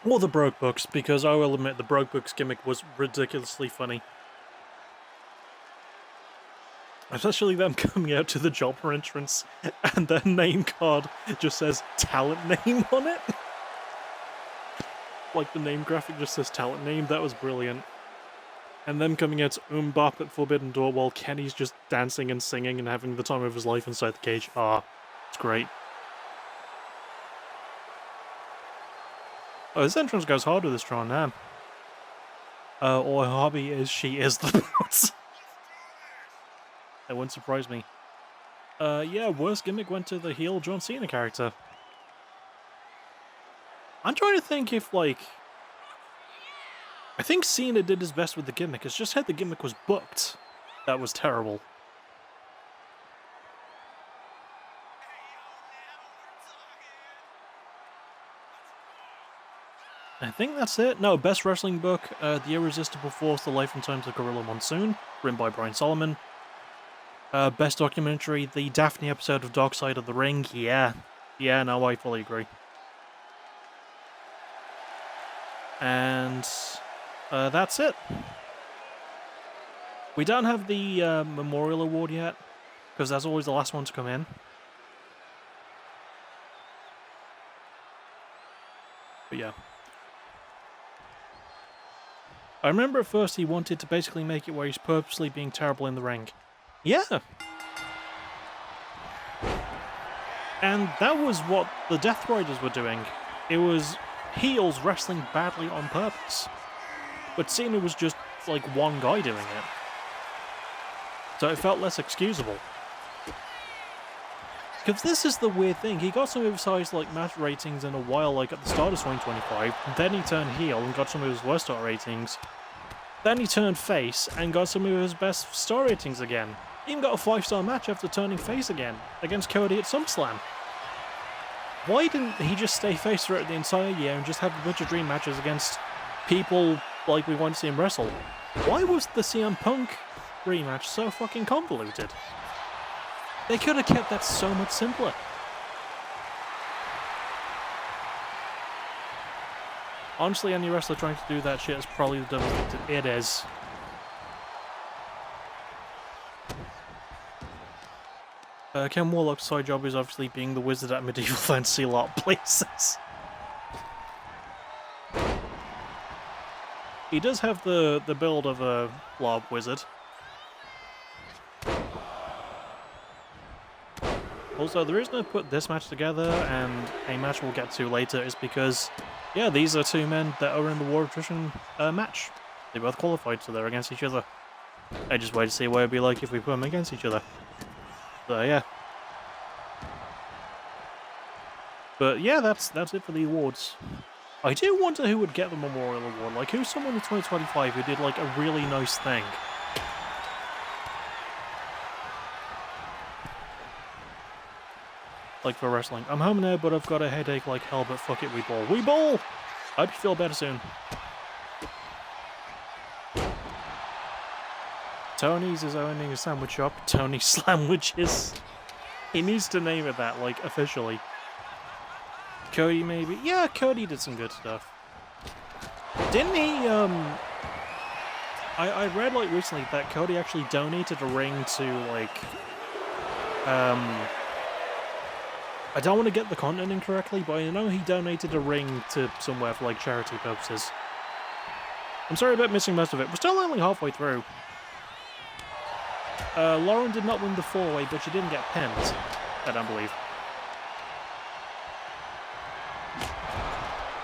Or the Broke Books, because I will admit the Broke Books gimmick was ridiculously funny. Especially them coming out to the jobber entrance and their name card just says talent name on it. Like the name graphic just says talent name, that was brilliant. And them coming out to Bop at Forbidden Door while Kenny's just dancing and singing and having the time of his life inside the cage. Ah, it's great. Oh, this entrance goes hard with this Tron now. Or her hobby is she is the boss. That wouldn't surprise me. Yeah, worst gimmick went to the heel John Cena character. I'm trying to think if, like... I think Cena did his best with the gimmick, it's just how the gimmick was booked. That was terrible. I think that's it. No, best wrestling book, The Irresistible Force, The Life and Times of Gorilla Monsoon, written by Brian Solomon. Best documentary, the Daphne episode of Dark Side of the Ring. Yeah, no, I fully agree. And that's it. We don't have the Memorial Award yet, because that's always the last one to come in. But yeah. I remember at first he wanted to basically make it where he's purposely being terrible in the ring. Yeah! And that was what the Death Riders were doing. It was heels wrestling badly on purpose. But Cena was just, like, one guy doing it. So it felt less excusable. Because this is the weird thing, he got some of his highest, like, match ratings in a while, like at the start of 2025, then he turned heel and got some of his worst star ratings. Then he turned face and got some of his best star ratings again. Even got a 5-star match after turning face again, against Cody at SummerSlam. Why didn't he just stay face throughout the entire year and just have a bunch of dream matches against people like we want to see him wrestle? Why was the CM Punk rematch so fucking convoluted? They could have kept that so much simpler. Honestly, any wrestler trying to do that shit is probably the dumbest thing it is. Ken Warlock's side job is obviously being the wizard at medieval fantasy a lot of places. He does have the build of a LARP wizard. Also, the reason I put this match together, and a match we'll get to later, is because, yeah, these are two men that are in the War of Attrition match. They both qualified, so they're against each other. I just wait to see what it'd be like if we put them against each other. So, yeah. But, yeah, that's it for the awards. I do wonder who would get the Memorial Award. Like, who's someone in 2025 who did, like, a really nice thing? Like, for wrestling. I'm home now, but I've got a headache like hell, but fuck it, we ball. We ball! I hope you feel better soon. Tony's is owning a sandwich shop. Tony Sandwiches. He needs to name it that, like, officially. Cody, maybe? Yeah, Cody did some good stuff. Didn't he, I read, like, recently that Cody actually donated a ring to, like, I don't want to get the content incorrectly, but I know he donated a ring to somewhere for, like, charity purposes. I'm sorry about missing most of it. We're still only halfway through. Lauren did not win the 4-way, but she didn't get pinned. I don't believe.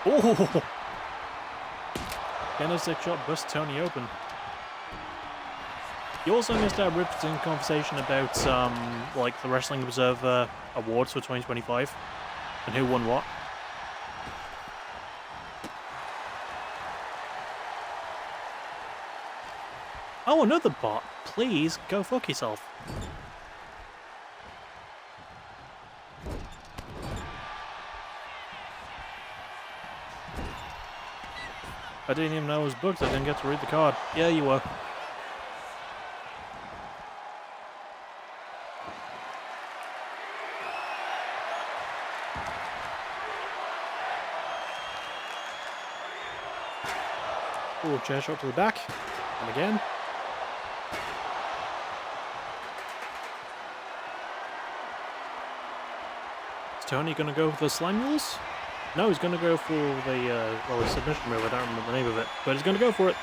Oh! Candlestick shot busts Tony open. You also missed our riveting conversation about, like, the Wrestling Observer Awards for 2025, and who won what. Oh, another bot. Please, go fuck yourself. I didn't even know it was booked, I didn't get to read the card. Yeah, you were. Ooh, chair shot to the back. And again. Is Tony gonna go for the slime mules? No, he's gonna go for the, well, the submission move, I don't remember the name of it. But he's gonna go for it.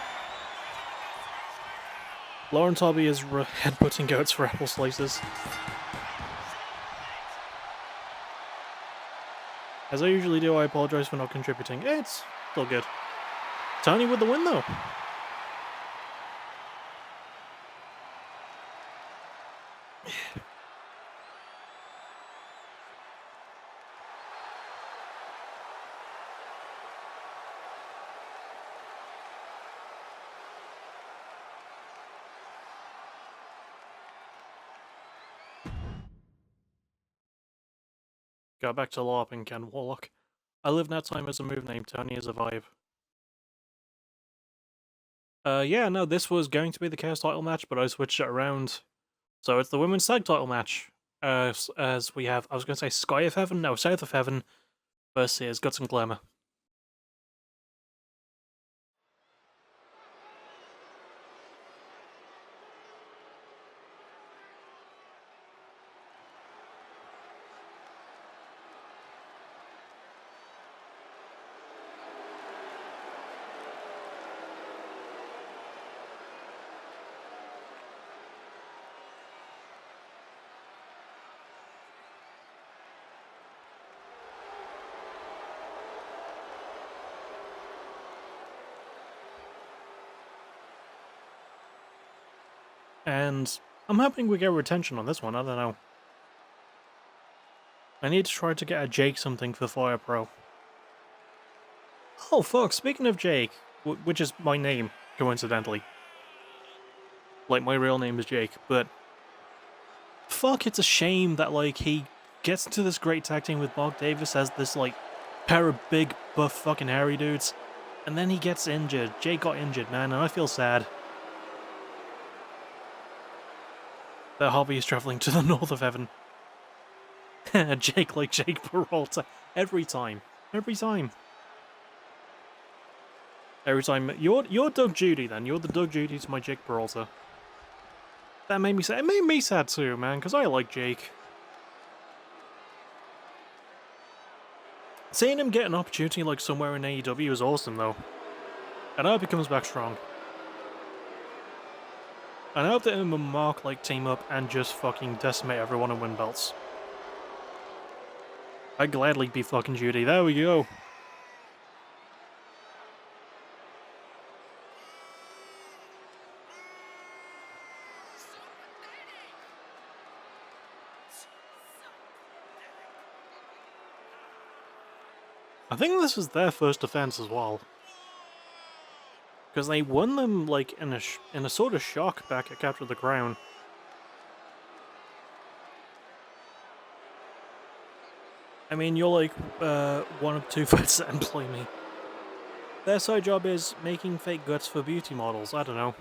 Lawrence Hobby is headbutting goats for apple slices. As I usually do, I apologise for not contributing. It's still good. Tony with the win, though. Got back to LARPing, Ken Warlock. I live in that time as a move named Tony is a vibe. Yeah, no, this was going to be the Chaos title match, but I switched it around. So it's the Women's Tag title match. As we have, I was going to say Sky of Heaven? No, South of Heaven versus Guts and Glamour. And I'm hoping we get retention on this one, I don't know. I need to try to get a Jake something for Fire Pro. Oh fuck, speaking of Jake, which is my name, coincidentally. Like, my real name is Jake, but... Fuck, it's a shame that, like, he gets into this great tag team with Mark Davis as this, like, pair of big, buff, fucking hairy dudes, and then he gets injured. Jake got injured, man, and I feel sad. That Hobby is travelling to the north of heaven. Jake like Jake Peralta. Every time. Every time. Every time. You're Doug Judy then. You're the Doug Judy to my Jake Peralta. That made me sad. It made me sad too, man, because I like Jake. Seeing him get an opportunity like somewhere in AEW is awesome though. And I hope he comes back strong. And I hope that him and Mark like team up and just fucking decimate everyone and win belts. I'd gladly be fucking Judy. There we go. I think this was their first defense as well. Because they won them, like, in a sort of shock back at Capture the Crown. I mean, you're like, one of two vets that employ me. Their side job is making fake guts for beauty models, I don't know.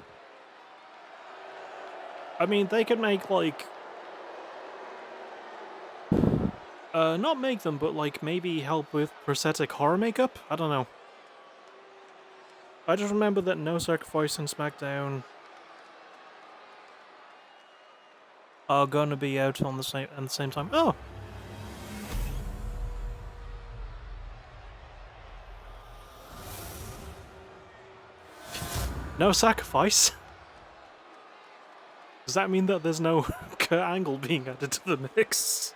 I mean, they could make, like... not make them, but, like, maybe help with prosthetic horror makeup? I don't know. I just remember that No Sacrifice and SmackDown are gonna be out on the same time. Oh! No Sacrifice? Does that mean that there's no Kurt Angle being added to the mix?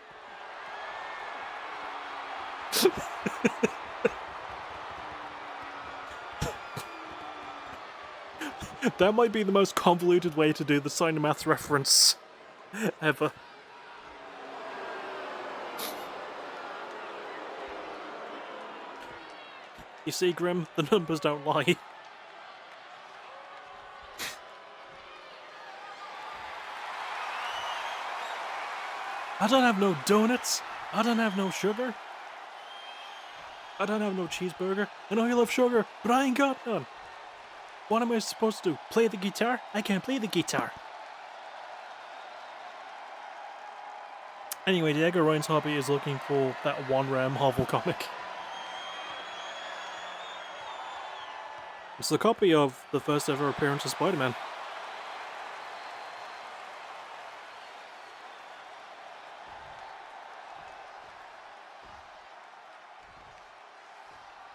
That might be the most convoluted way to do the Cinemath reference ever. You see, Grim, the numbers don't lie. I don't have no donuts. I don't have no sugar. I don't have no cheeseburger. I know you love sugar, but I ain't got none. What am I supposed to do? Play the guitar? I can't play the guitar. Anyway, Diego Ryan's hobby is looking for that one rare Marvel comic. It's a copy of the first ever appearance of Spider-Man.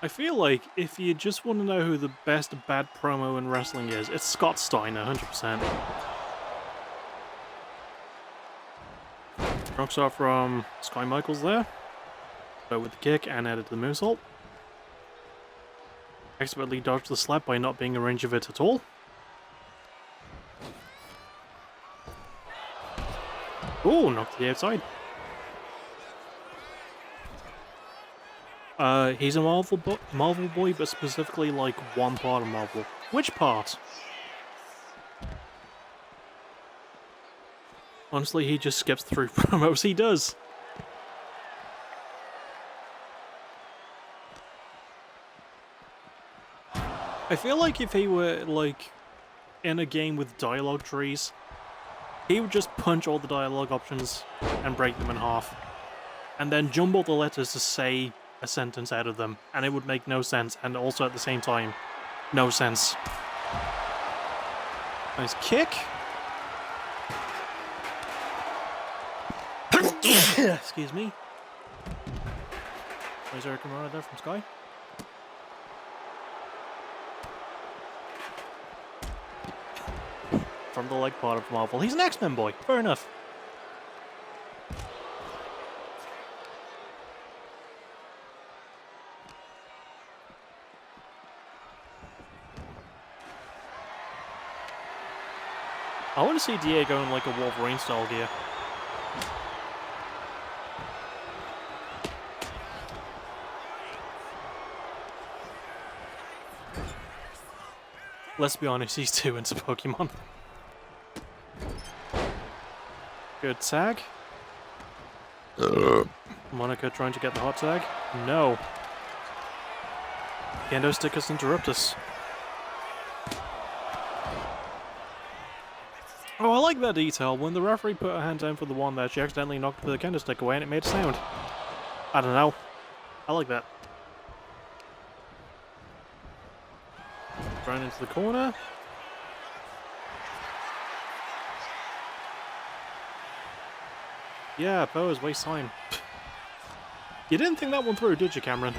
I feel like if you just want to know who the best bad promo in wrestling is, it's Scott Steiner, 100%. Rocks off from Sky Michaels there. Go with the kick and added to the moonsault. Expertly dodged the slap by not being in range of it at all. Ooh, knocked to the outside. He's a Marvel boy, but specifically like one part of Marvel. Which part? Honestly, he just skips through promos. He does. I feel like if he were like in a game with dialogue trees, he would just punch all the dialogue options and break them in half, and then jumble the letters to say a sentence out of them, and it would make no sense, and also at the same time, no sense. Nice kick. Excuse me. There's Eric Romero there from Sky. From the leg part of Marvel. He's an X-Men boy. Fair enough. I want to see Diego in like a Wolverine style gear. Let's be honest, he's too into Pokemon. Good tag. Monica trying to get the hot tag. No. Kendo Stickers interrupt us. Oh, I like that detail. When the referee put her hand down for the one there, she accidentally knocked the kendo stick away and it made a sound. I don't know. I like that. Thrown into the corner. Yeah, pose, waste time. You didn't think that one through, did you, Cameron?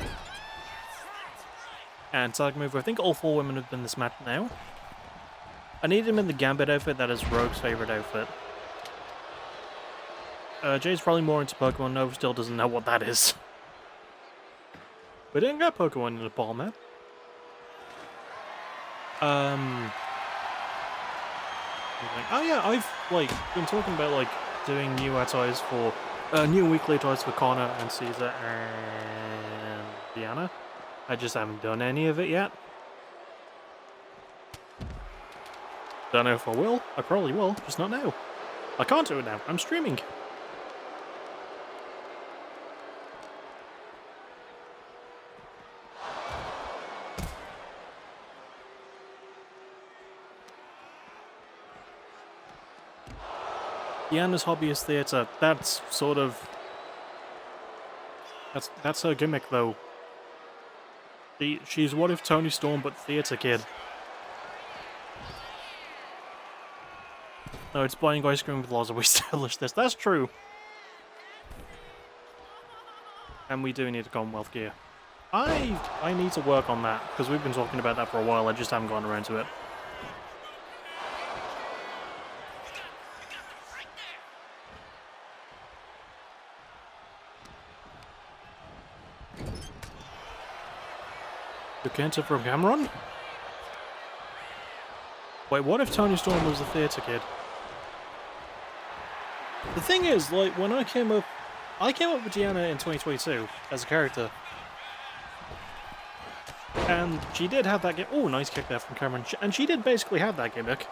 And tag move. I think all 4 women have been this match now. I need him in the Gambit outfit, that is Rogue's favourite outfit. Jay's probably more into Pokemon, Nova still doesn't know what that is. We didn't get Pokemon in the ball, man. Oh yeah, I've like been talking about like doing new atties for new weekly atties for Connor and Caesar and Diana. I just haven't done any of it yet. Don't know if I will. I probably will, just not now. I can't do it now. I'm streaming. Diana's hobby is theatre. That's sort of... That's her gimmick, though. She's What If Tony Storm, but theatre kid. No, it's buying ice cream with laws. We established this. That's true. And we do need a Commonwealth gear. I need to work on that, because we've been talking about that for a while. I just haven't gotten around to it. The cancer from Cameron? Wait, what if Tony Storm was a theatre kid? The thing is, like, when I came up with Diana in 2022 as a character. And she did have that gimmick. Oh, nice kick there from Cameron. And she did basically have that gimmick.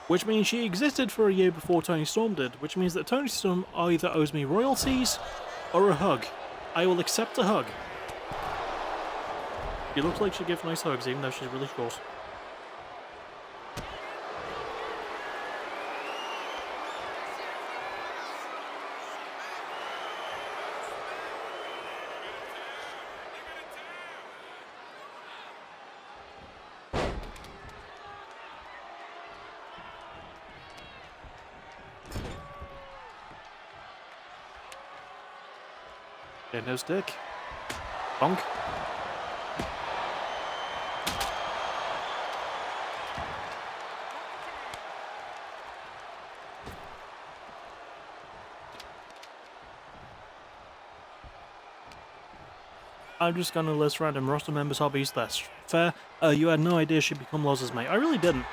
Which means she existed for a year before Tony Storm did, which means that Tony Storm either owes me royalties or a hug. I will accept a hug. She looks like she gives nice hugs, even though she's really short. No stick. Bonk. I'm just gonna list random roster members' hobbies. That's fair. You had no idea she'd become Loz's mate. I really didn't.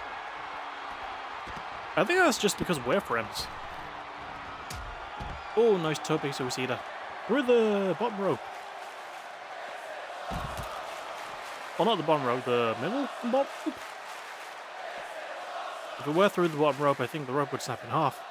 I think that's just because we're friends. Oh, nice tope suicida. Through the bottom rope. Well, not the bottom rope, the middle bottom rope? If it were through the bottom rope, I think the rope would snap in half.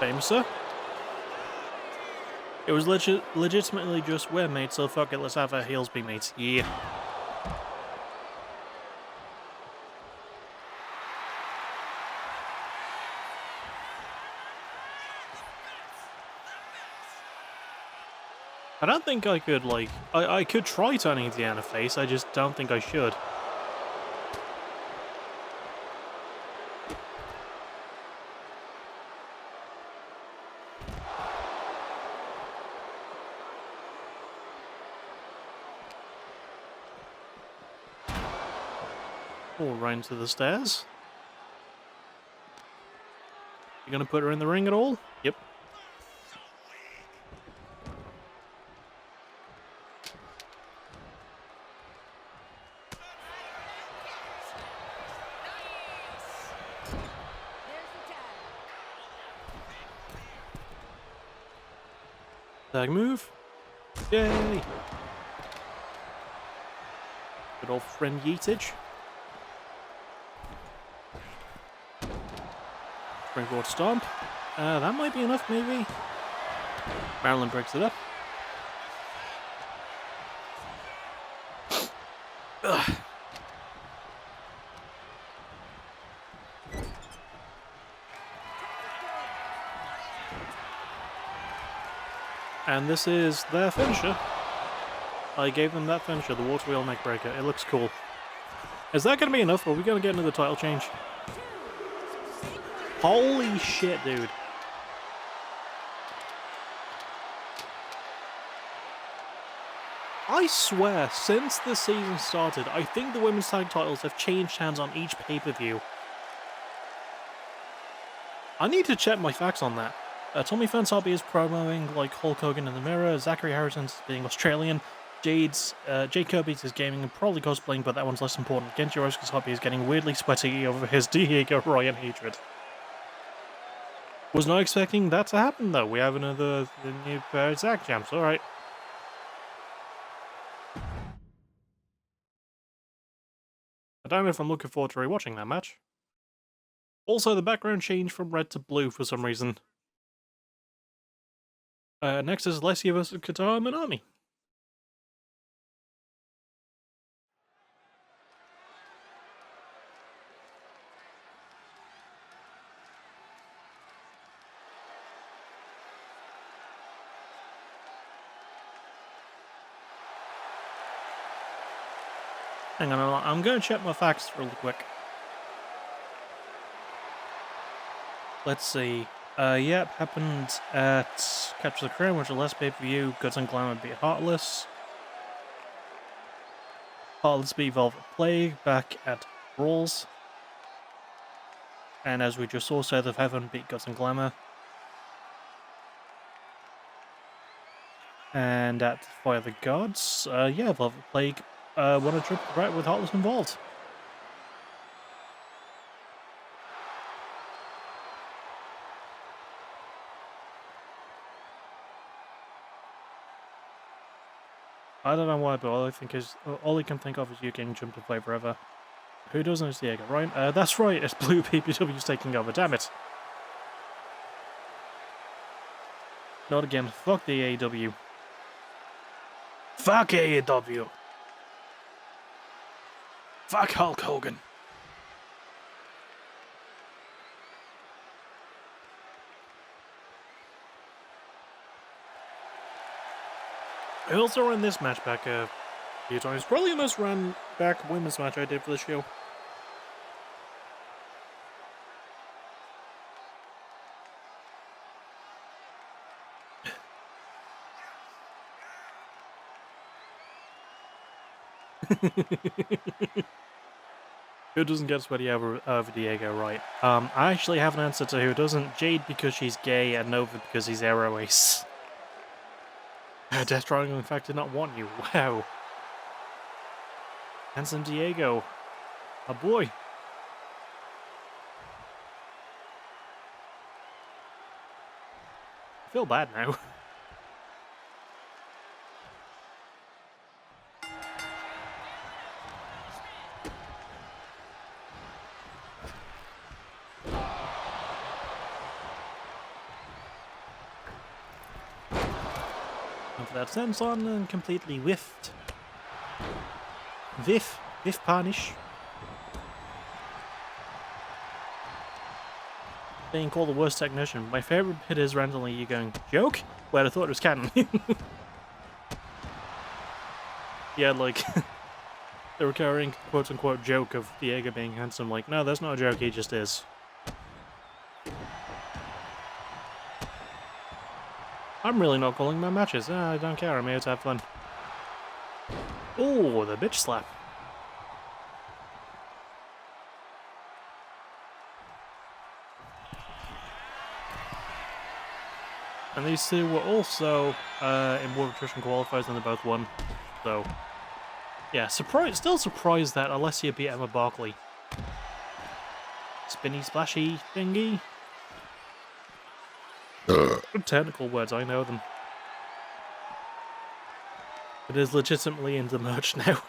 Famouser. It was legitimately just we're mates, so fuck it, let's have our heels be mates. Yeah. I don't think I could, like... I could try turning Deanna face, I just don't think I should. Oh, right into the stairs. You gonna put her in the ring at all? Yep. Tag move. Yay! Good old friend Yeetage. Springboard stomp. That might be enough, maybe. Marilyn breaks it up. Ugh. And this is their finisher. I gave them that finisher, the water wheel neckbreaker. It looks cool. Is that going to be enough, or are we going to get another title change? Holy shit, dude. I swear, since the season started, I think the women's tag titles have changed hands on each pay-per-view. I need to check my facts on that. Tommy Fansabi is promoting like Hulk Hogan in the mirror, Zachary Harrison's being Australian, Jade Kirby's is gaming and probably cosplaying, but that one's less important. Genji Roscoe's hobby is getting weirdly sweaty over his Diego Ryan hatred. Was not expecting that to happen though. We have another new Zach Jams, alright. I don't know if I'm looking forward to rewatching that match. Also, the background changed from red to blue for some reason. Next is Alessia vs. Katara Minami. Hang on, I'm going to check my facts really quick. Let's see. Yep, happened at Capture the Crown, which is the last pay-per-view. Guts and Glamour beat Heartless. Heartless beat Velvet Plague back at Brawls. And as we just saw, South of Heaven beat Guts and Glamour. And at Fire the Gods, yeah, Velvet Plague won a triple threat with Heartless involved. I don't know why, but all I can think of is you getting jumped to play forever. Who doesn't? It's Diego, right? That's right. It's Blue PPW's taking over. Damn it! Not again. Fuck the AEW. Fuck AEW. Fuck Hulk Hogan. I also ran this match back a few times. Probably the most ran back women's match I did for the show. Who doesn't get sweaty over Diego, right? I actually have an answer to who doesn't. Jade because she's gay and Nova because he's Aero Ace. Death Triangle in fact did not want you. Wow. Handsome Diego. A boy. I feel bad now. And for that sense on and completely whiffed. Whiff punish. Being called the worst technician. My favourite bit is randomly you going, joke? Well, I thought it was canon. Yeah, like, the recurring quote-unquote joke of Diego being handsome, like, no, that's not a joke, he just is. I'm really not calling my matches. I don't care, I'm here to have fun. Oh, the bitch slap. And these two were also in World Attrition qualifiers and they both won. So, yeah, still surprised that Alessia beat Emma Barkley. Spinny splashy thingy. Technical words, I know them. It is legitimately in the merch now.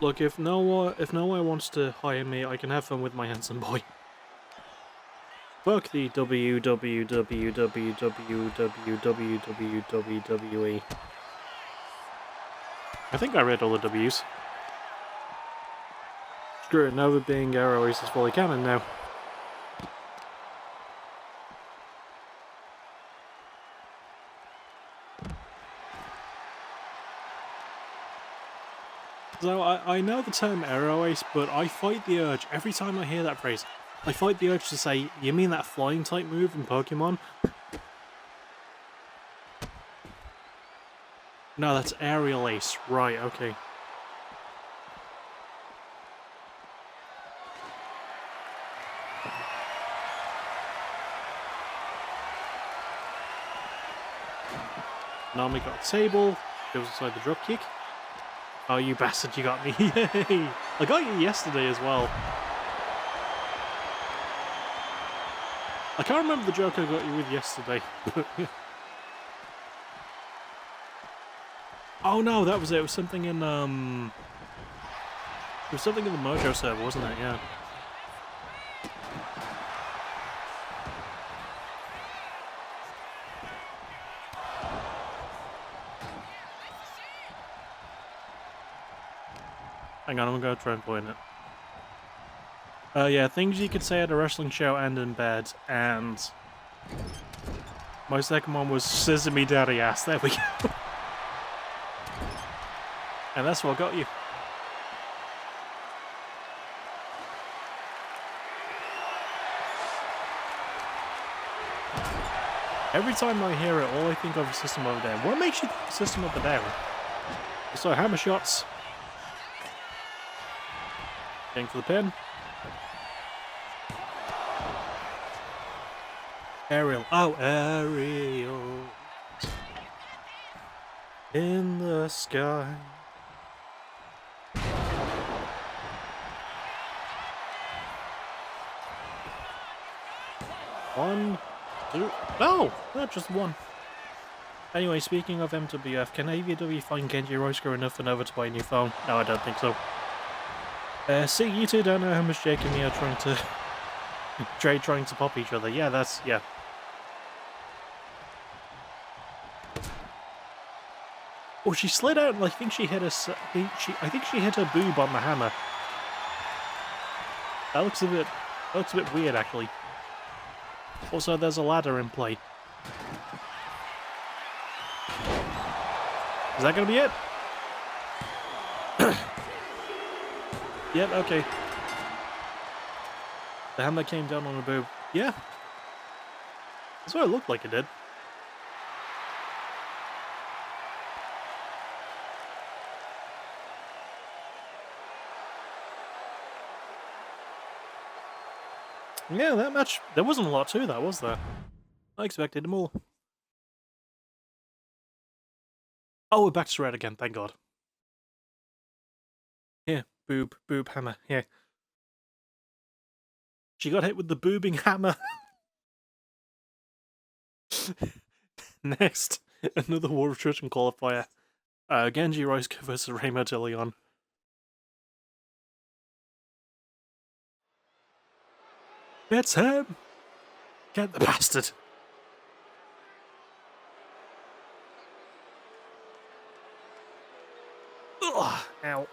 Look, if no one wants to hire me, I can have fun with my handsome boy. Fuck the WWE. I think I read all the W's. Screw it, Nova being Aero Ace is fully canon now. So I know the term Aero Ace, but I fight the urge every time I hear that phrase. I fight the urge to say, you mean that flying type move in Pokemon? No, that's Aerial Ace. Right, okay. Nami got a table, goes inside the dropkick. Oh, you bastard, you got me. Yay! I got you yesterday as well. I can't remember the joke I got you with yesterday. Oh no, that was it. It was something in It was something in the Mojo server, wasn't it? Yeah. Hang on, I'm gonna try and point it. Yeah, things you could say at a wrestling show and in bed, and my second one was scissor me daddy ass. There we go. And that's what got you. Every time I hear it, all I think of is System of a Down. What makes you think System of a Down? So, hammer shots. Going for the pin. Aerial. Oh, aerial. In the sky. One, two. Oh, not just one. Anyway, speaking of MWF, can AEW find Genji Roysker enough and over to buy a new phone? No, I don't think so. See, you two don't know how much Jake and me are trying to trying to pop each other. Yeah, yeah. Oh, she slid out and I think she hit I think she hit her boob on the hammer. That looks a bit weird, actually. Also, there's a ladder in play. Is that gonna be it? Yep, okay. The hammer came down on her boob. Yeah. That's what it looked like it did. Yeah, that match, there wasn't a lot to that, was there? I expected more. Oh, we're back to red again, thank God. Here, boob, hammer, here. She got hit with the boobing hammer. Next, another War of Attrition qualifier. Genji Roysker versus Remo de Leon. It's him! Get the bastard! Ugh, ow.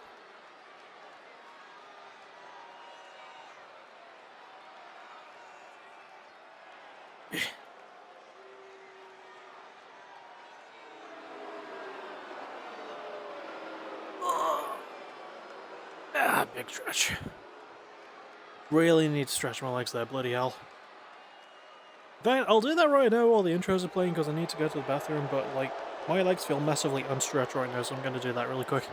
Big stretch. Really need to stretch my legs there, bloody hell. In fact, I'll do that right now while the intros are playing because I need to go to the bathroom, but like, my legs feel massively unstretched right now, so I'm going to do that really quick.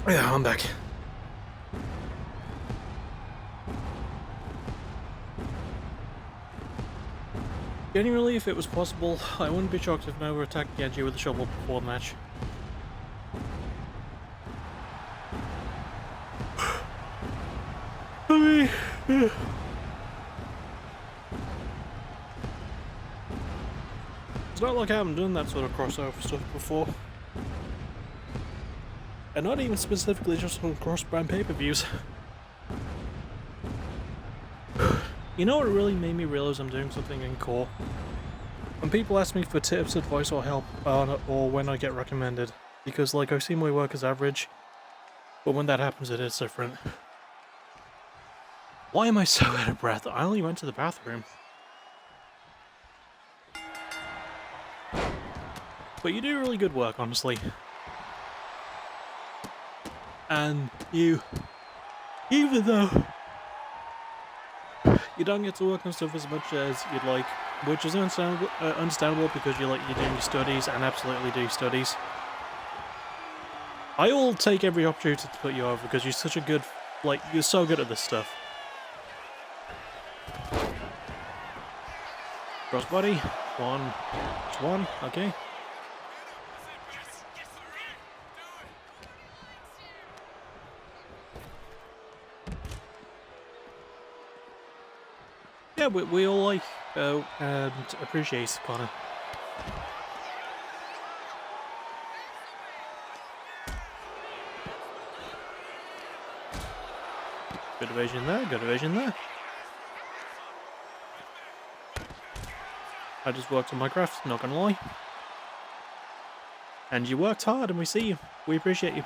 Yeah, I'm back. Genuinely, if it was possible, I wouldn't be shocked if Nova attacked Genji with a shovel before the match. It's not like I haven't done that sort of crossover stuff before. And not even specifically just on cross-brand pay-per-views. You know what really made me realize I'm doing something in core? When people ask me for tips, advice, or help, or when I get recommended, because like I see my work as average, but when that happens, it is different. Why am I so out of breath? I only went to the bathroom. But you do really good work, honestly. And you, even though you don't get to work on stuff as much as you'd like, which is understandable because you're doing your studies and absolutely do studies. I will take every opportunity to put you over because you're such a good, you're so good at this stuff. Crossbody, one, okay. Yeah, we all like and appreciate Connor. Good evasion there, good evasion there. I just worked on my craft, not gonna lie. And you worked hard and we see you. We appreciate you.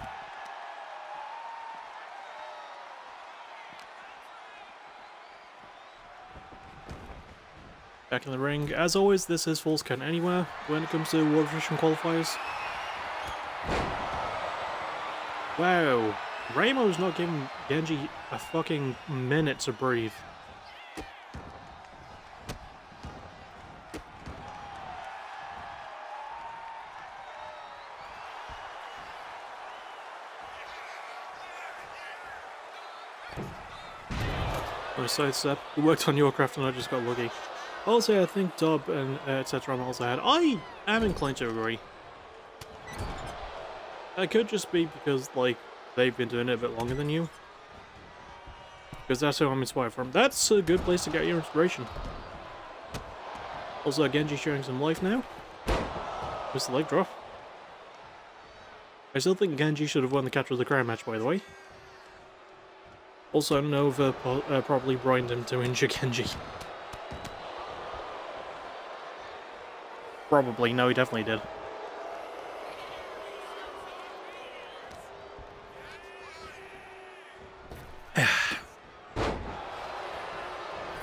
Back in the ring. As always, this is Falls Count Anywhere when it comes to World Federation qualifiers. Wow. Raimo's not giving Genji a fucking minute to breathe. Nice sidestep. We worked on your craft and I just got lucky. Also, I think Dob and etc. also had. I am inclined to agree. It could just be because, they've been doing it a bit longer than you. Because that's who I'm inspired from. That's a good place to get your inspiration. Also, Genji showing some life now. Missed the leg drop. I still think Genji should have won the Capture of the Crown match, by the way. Also, Nova probably brined him to injure Genji. Probably. No, he definitely did.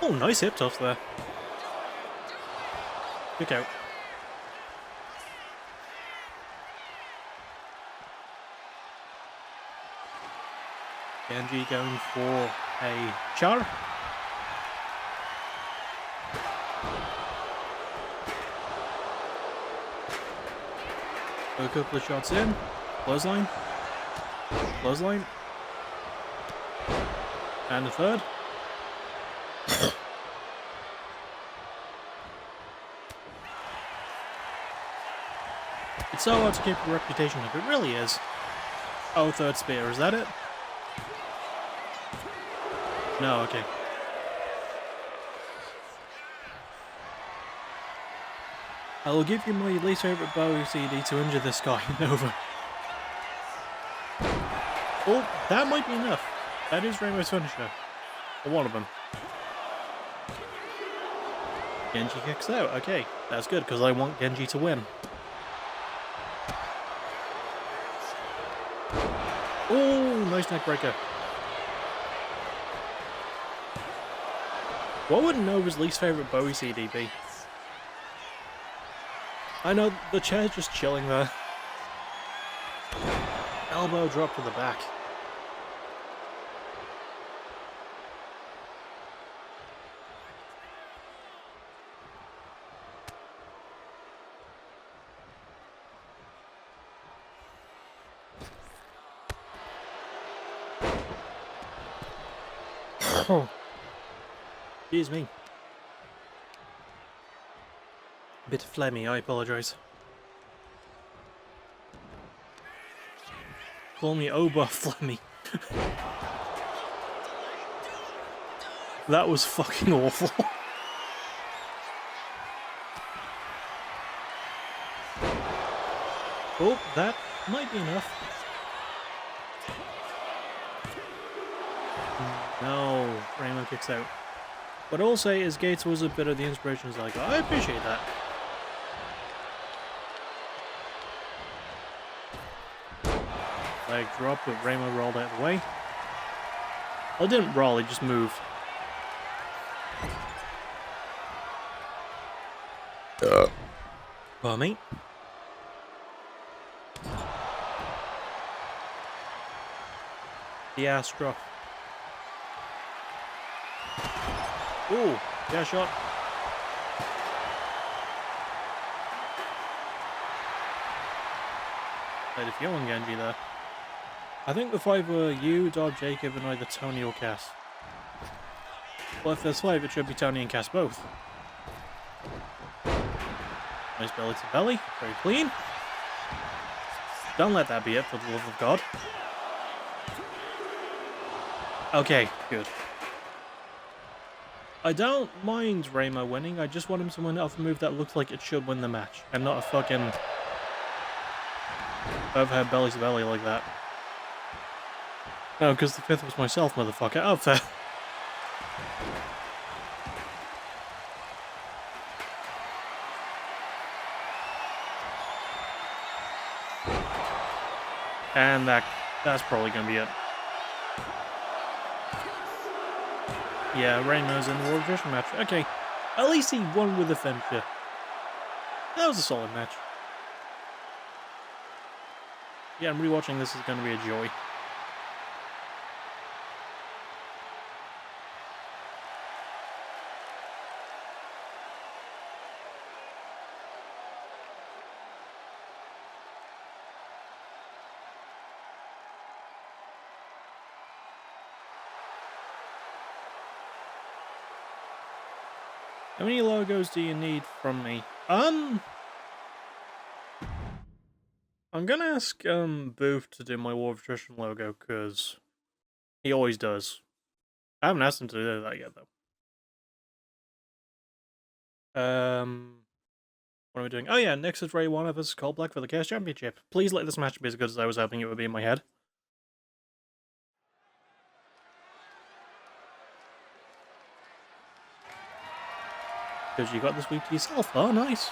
Oh, nice hip toss there. Kick out. Genji going for a char. A couple of shots in. Clothesline. Clothesline. And a third. It's so hard to keep a reputation up, it really is. Oh, third spear, is that it? No, okay. I will give you my least favourite bow CD to injure this guy, Nova. Oh, that might be enough. That is Rainbow's finisher. Or one of them. Genji kicks out, okay. That's good, because I want Genji to win. Oh, nice neck breaker. What would Nova's least favourite Bowie CD be? I know, the chair's just chilling there. Elbow drop to the back. Oh. Excuse me. A bit phlegmy, I apologise. Call me Oba Phlegmy. That was fucking awful. Oh, that might be enough. No, Raymond kicks out. What I'll say is Gates was a bit of the inspiration as I got. I appreciate that. leg drop, but Ramo rolled out of the way. Well, he didn't roll, he just moved. Pardon me. The ass drop. Ooh, yeah, shot. Played a few on Genji there. I think the 5 were you, Dob, Jacob, and either Tony or Cass. Well, if there's 5, it should be Tony and Cass both. Nice belly to belly, very clean. Don't let that be it, for the love of God. Okay, good. I don't mind Ramo winning, I just want him to win off a move that looks like it should win the match, and not a fucking overhead belly to belly like that. No, because the 5th was myself, motherfucker. Oh, fair. And that's probably going to be it. Yeah, Ramo's in the World Attrition match. Okay, at least he won with a finisher. That was a solid match. Yeah, I'm rewatching this is going to be a joy. How many logos do you need from me? I'm gonna ask Booth to do my War of Attrition logo, because he always does. I haven't asked him to do that yet, though. What are we doing? Oh yeah, next is Ray One vs Cold Black for the Chaos Championship. Please let this match be as good as I was hoping it would be in my head. Because you got this week to yourself. Oh, nice.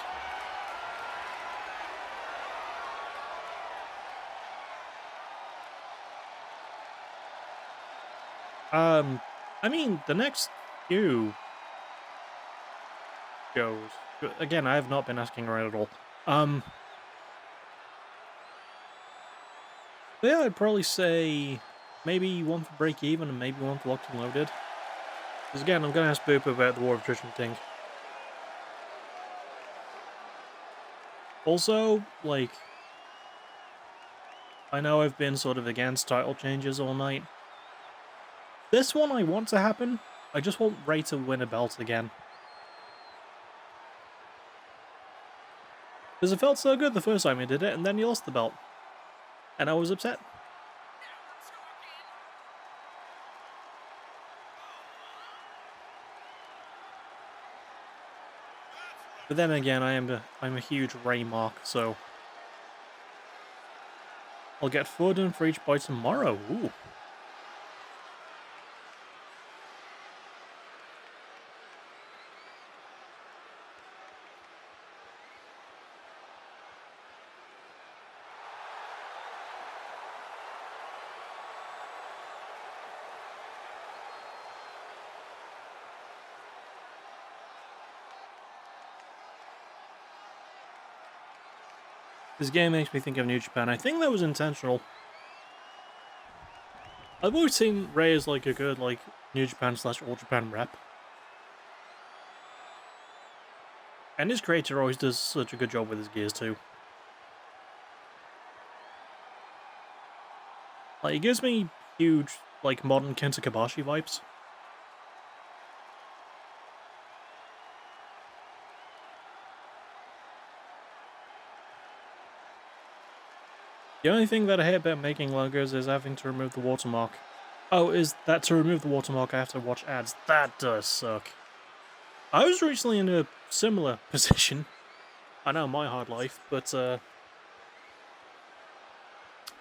I mean, the next few shows. Again, I have not been asking around at all. Yeah, I'd probably say maybe one for Break Even and maybe one for Locked and Loaded. Because again, I'm going to ask Boop about the War of Attrition thing. Also, like, I know I've been sort of against title changes all night. This one I want to happen. I just want Ray to win a belt again. Because it felt so good the first time he did it, and then he lost the belt. And I was upset. But then again, I'm a huge Ray mark, so I'll get 4 done for each by tomorrow. Ooh. This game makes me think of New Japan. I think that was intentional. I've always seen Ray as like a good New Japan / All Japan rep. And his creator always does such a good job with his gears too. Like, he gives me huge, modern Kenta Kobashi vibes. The only thing that I hate about making logos is having to remove the watermark. Oh, is that to remove the watermark I have to watch ads? That does suck. I was recently in a similar position. I know, my hard life, but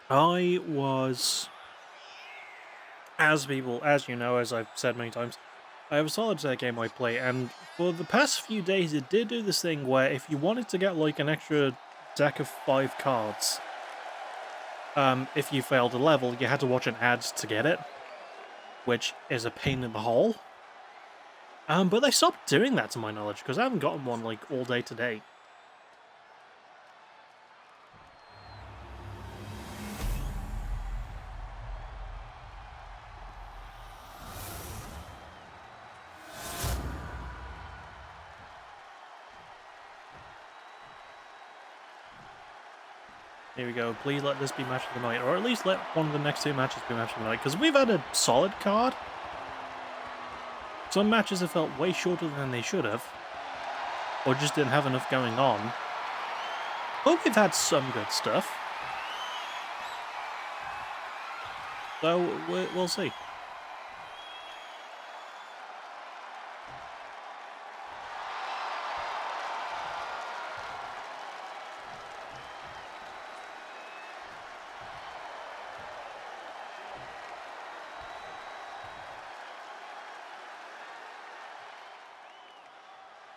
I was, as you know, as I've said many times, I have a solid set game I play, and for the past few days it did do this thing where if you wanted to get an extra deck of 5 cards, if you failed a level, you had to watch an ad to get it, which is a pain in the hole. But they stopped doing that to my knowledge, because I haven't gotten one, like, all day today. Here we go, please let this be match of the night, or at least let one of the next two matches be match of the night, because we've had a solid card. Some matches have felt way shorter than they should have, or just didn't have enough going on. But we've had some good stuff. So, we'll see.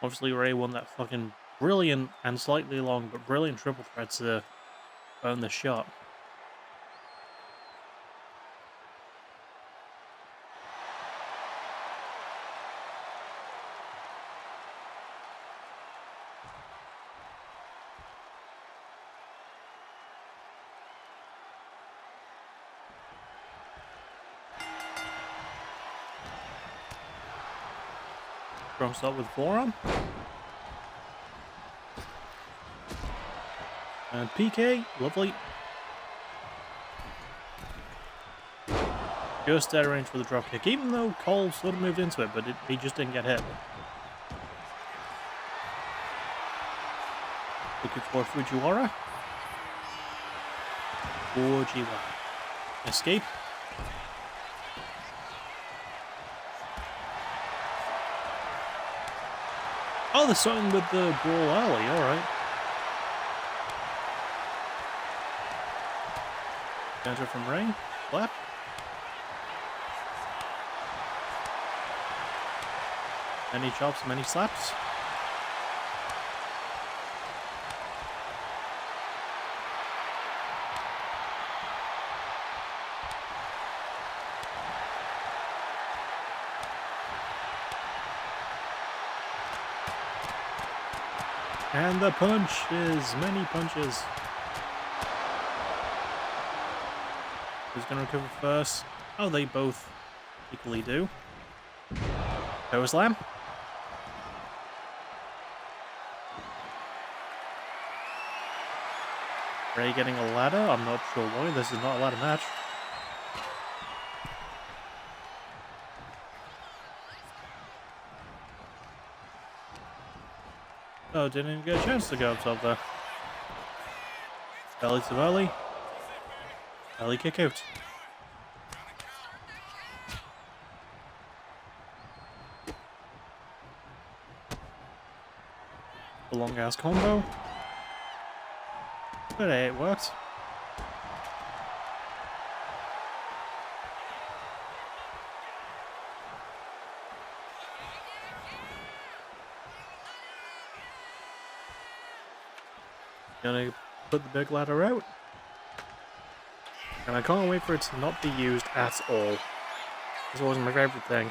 Obviously, Ray won that fucking brilliant and slightly long, but brilliant triple threat to earn the shot. Strong start with forearm. And PK, lovely. Just dead range for the drop kick, even though Cole sort of moved into it, but he just didn't get hit. Looking for Fujiwara. Fujiwara. Escape. Oh, they're starting with the Brawl Alley, alright. Counter from Ray. Flap. Many chops, many slaps. And the punch is many punches. Who's going to recover first? Oh, they both equally do. Power slam. Ray getting a ladder. I'm not sure why. This is not a ladder match. Oh, didn't even get a chance to go up top there. Belly to belly. Belly kick out. The long ass combo. But hey, it worked. Gonna put the big ladder out. And I can't wait for it to not be used at all. This wasn't my favourite thing.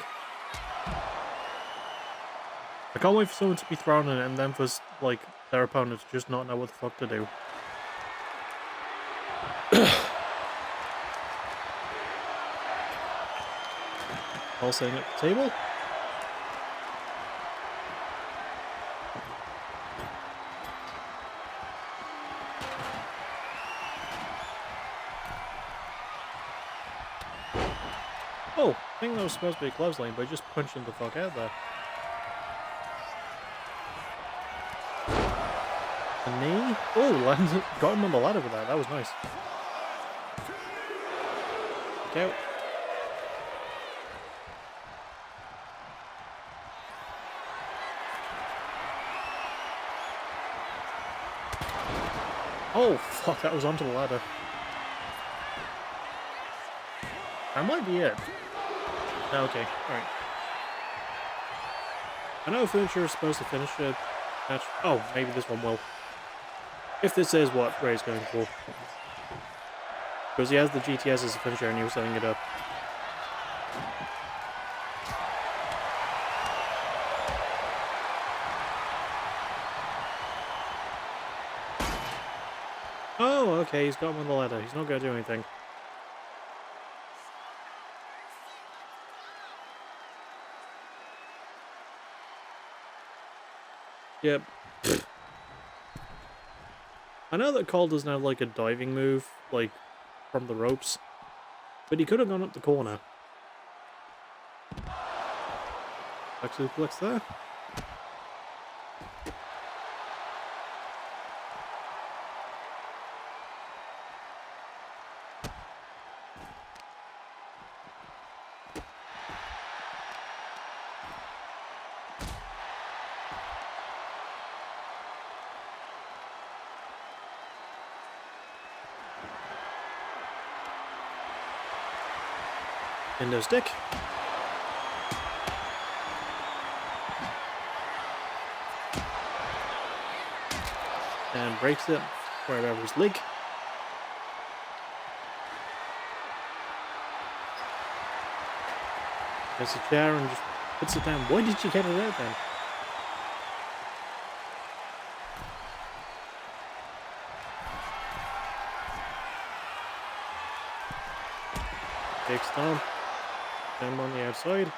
I can't wait for someone to be thrown in it and then for, like, their opponent to just not know what the fuck to do. All sitting at the table. Oh, I think that was supposed to be a clothesline, but I just punched him the fuck out there. A knee? Oh, landed, got him on the ladder with that. That was nice. Look out. Oh, fuck, that was onto the ladder. That might be it. Okay, alright. I know Finisher is supposed to finish a match. Oh, maybe this one will. If this is what Ray's going for. Because he has the GTS as a finisher and he was setting it up. Oh, okay, he's got him on the ladder. He's not going to do anything. Yep. I know that Cole doesn't have, like, a diving move, like, from the ropes. But he could have gone up the corner. Back suplex there. Indo stick. And breaks it right over his leg. Gets a chair and just puts it down. Why did you get it out then? Big stomp. Down on the outside.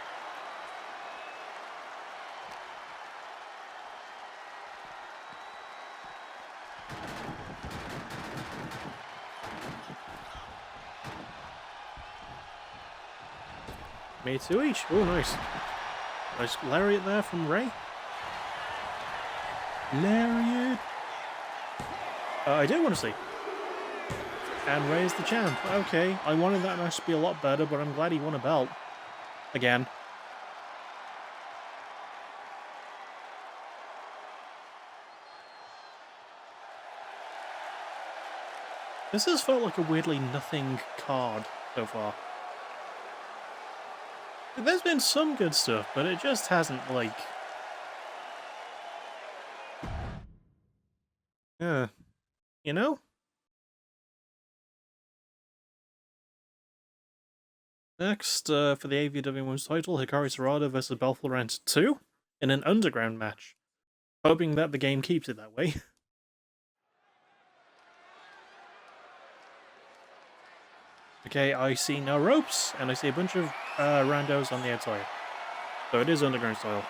Made two each. Oh, nice. Nice lariat there from Ray. Lariat. I do want to see. And Ray's the champ. Okay, I wanted that match to be a lot better, but I'm glad he won a belt. Again. This has felt like a weirdly nothing card so far. There's been some good stuff, but it just hasn't, like... you know? Next, for the AVW Women's title, Hikari Sarada versus Bel Florent 2 in an underground match. Hoping that the game keeps it that way. Okay, I see no ropes, and I see a bunch of randos on the outside. So it is underground style.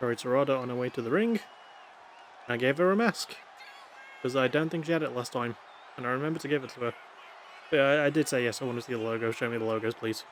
Hikari Sarada on her way to the ring. I gave her a mask. Because I don't think she had it last time. And I remember to give it to her. But yeah, I did say yes, I want to see the logo. Show me the logos, please.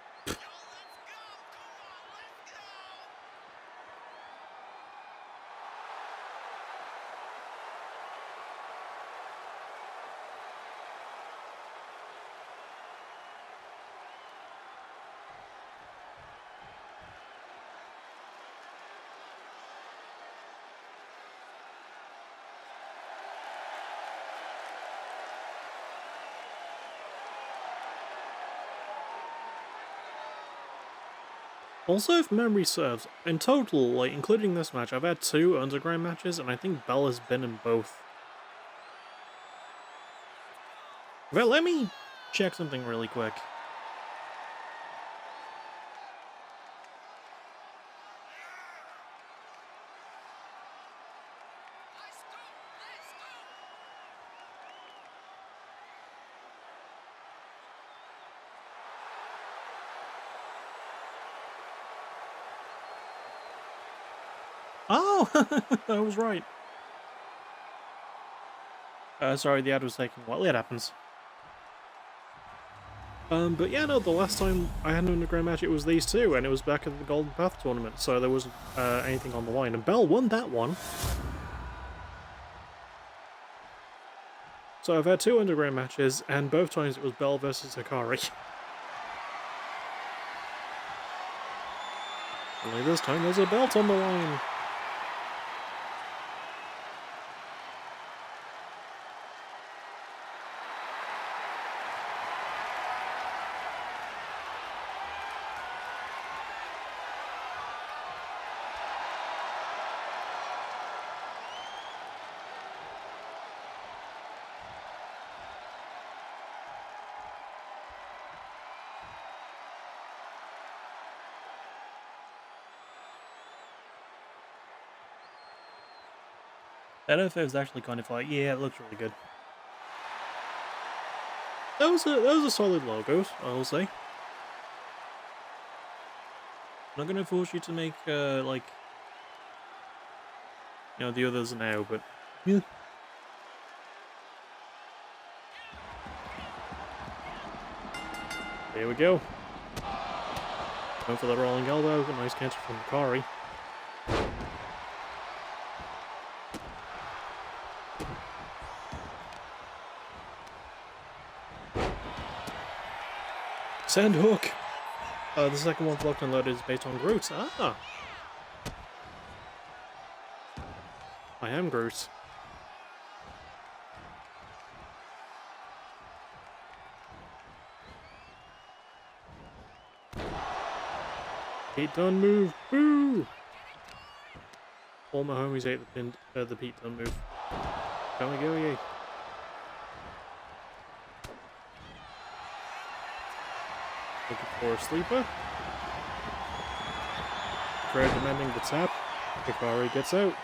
Also, if memory serves, in total, like, including this match, I've had 2 underground matches, and I think Bel has been in both. But let me check something really quick. Oh! I was right. Sorry, the ad was taking a while. It happens. But yeah, no, the last time I had an underground match, it was these two, and it was back at the Golden Path tournament, so there wasn't anything on the line. And Bel won that one. So I've had 2 underground matches, and both times it was Bel versus Hikari. Only this time there's a belt on the line. That outfit was actually kind of like, yeah, it looks really good. That was a solid logo, I will say. I'm not gonna force you to make like, you know, the others now, but yeah. There we go. Going for the rolling elbow, a nice counter from Hikari. Sand hook! The second one blocked and loaded is based on Groot. Ah! I am Groot. Pete Dunne move! Boo! All my homies hate the Pete Dunne move. Can we go, yay? Looking for a sleeper. Crowd demanding the tap. Hikari gets out.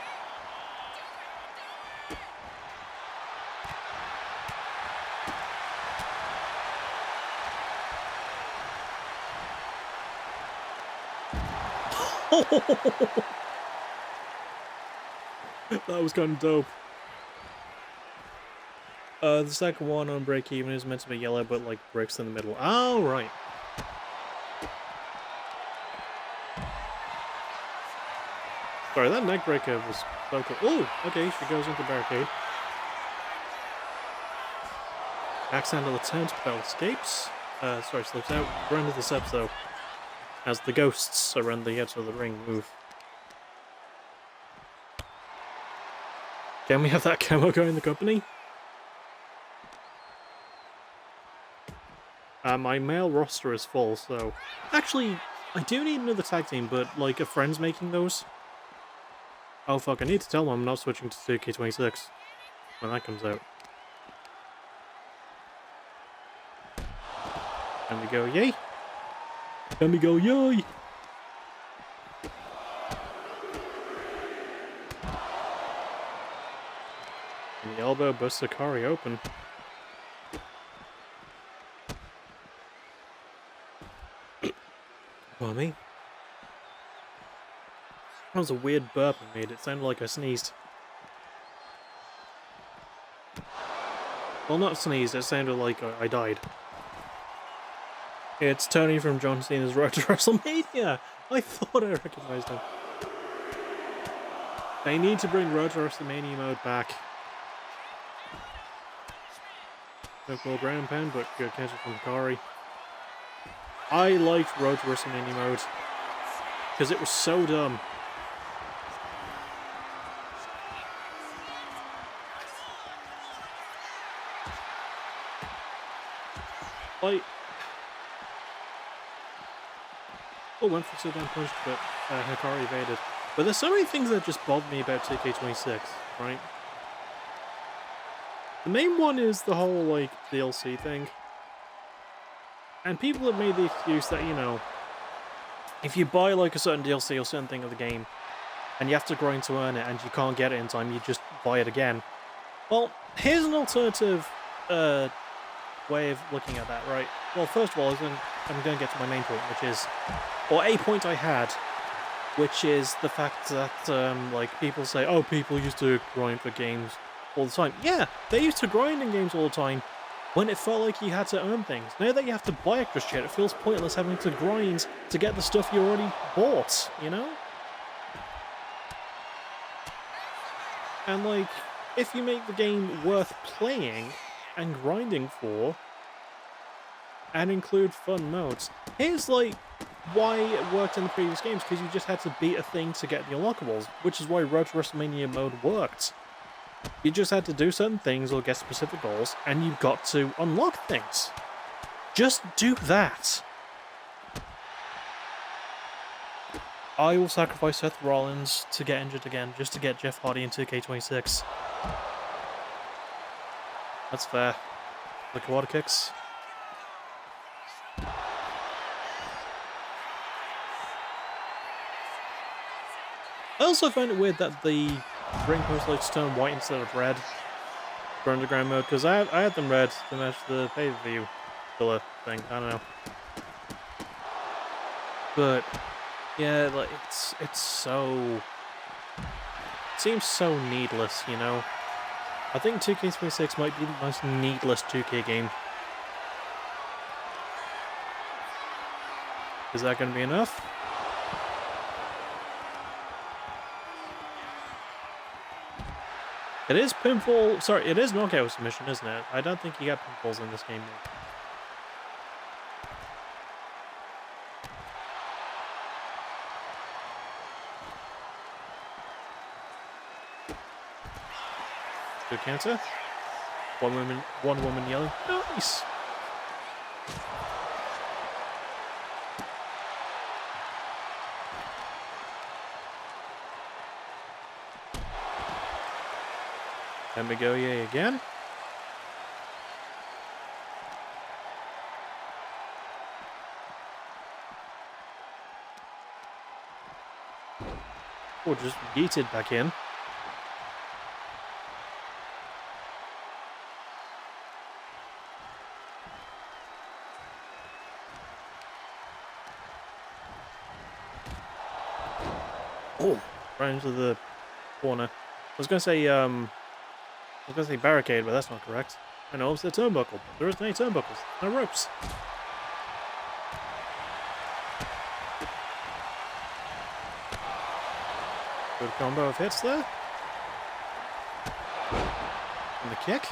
That was kind of dope. The second one on break even is meant to be yellow, but like bricks in the middle. Oh, right. Sorry, that neck breaker was so cool. Oh, okay, she goes into barricade. Axe handle attempt, Bell escapes. Sorry, slips out. Run to the steps though, as the ghosts around the edge of the ring move. Can we have that camo guy in the company? My male roster is full, so... Actually, I do need another tag team, but, like, a friend's making those. Oh, fuck, I need to tell them I'm not switching to 2K26 when that comes out. Can we go yay? Can we go yay? And the elbow busts Hikari open. Pardon me? That was a weird burp I made. It sounded like I sneezed. Well, not sneezed. It sounded like I died. It's Tony from John Cena's Road to WrestleMania! I thought I recognized him. They need to bring Road to WrestleMania mode back. No cool ground pound, but good counter from Hikari. I liked Road to WrestleMania mode because it was so dumb. Like, oh, went for sit down punch, but Hikari evaded. But there's so many things that just bother me about 2K26, right? The main one is the whole, like, DLC thing. And people have made the excuse that, you know, if you buy, like, a certain DLC or certain thing of the game, and you have to grind to earn it, and you can't get it in time, you just buy it again. Well, here's an alternative way of looking at that, right? Well, first of all, I'm going to get to my main point, which is, or a point I had, which is the fact that, like, people say, oh, people used to grind for games all the time. Yeah, they used to grind in games all the time when it felt like you had to earn things. Now that you have to buy extra shit, it feels pointless having to grind to get the stuff you already bought, you know? And, like, if you make the game worth playing and grinding for, and include fun modes, here's, like, why it worked in the previous games, because you just had to beat a thing to get the unlockables, which is why Road to WrestleMania mode worked. You just had to do certain things or get specific goals, and you got to unlock things. Just do that. I will sacrifice Seth Rollins to get injured again, just to get Jeff Hardy in 2K26. That's fair. The quarter kicks. I also find it weird that the ring post lights turn white instead of red for underground mode, because I had them red to match the pay-per-view color thing. I don't know. But yeah, like it's so, it seems so needless, you know. I think 2K26 might be the most needless 2K game. Is that going to be enough? It is pinfall. Sorry, it is knockout submission, isn't it? I don't think you get pinfalls in this game. Good counter. One woman yelling. Nice. Let me go, yay again. Oh, just yeeted back in. Oh, right into the corner. I was gonna say barricade, but that's not correct. I know it's the turnbuckle. There isn't any turnbuckles. No ropes. Good combo of hits there. And the kick.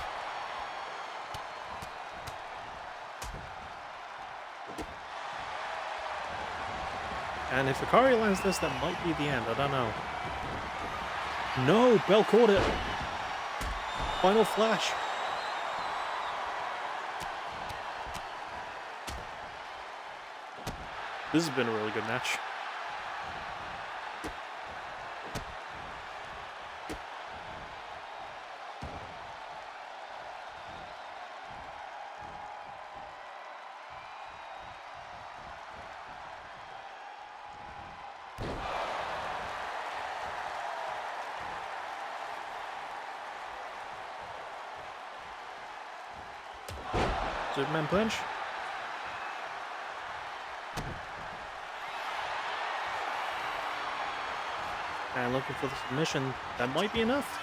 And if Hikari lands this, that might be the end. I don't know. No, Bell caught it. Final flash. This has been a really good match. Superman punch. And looking for the submission. That might be enough.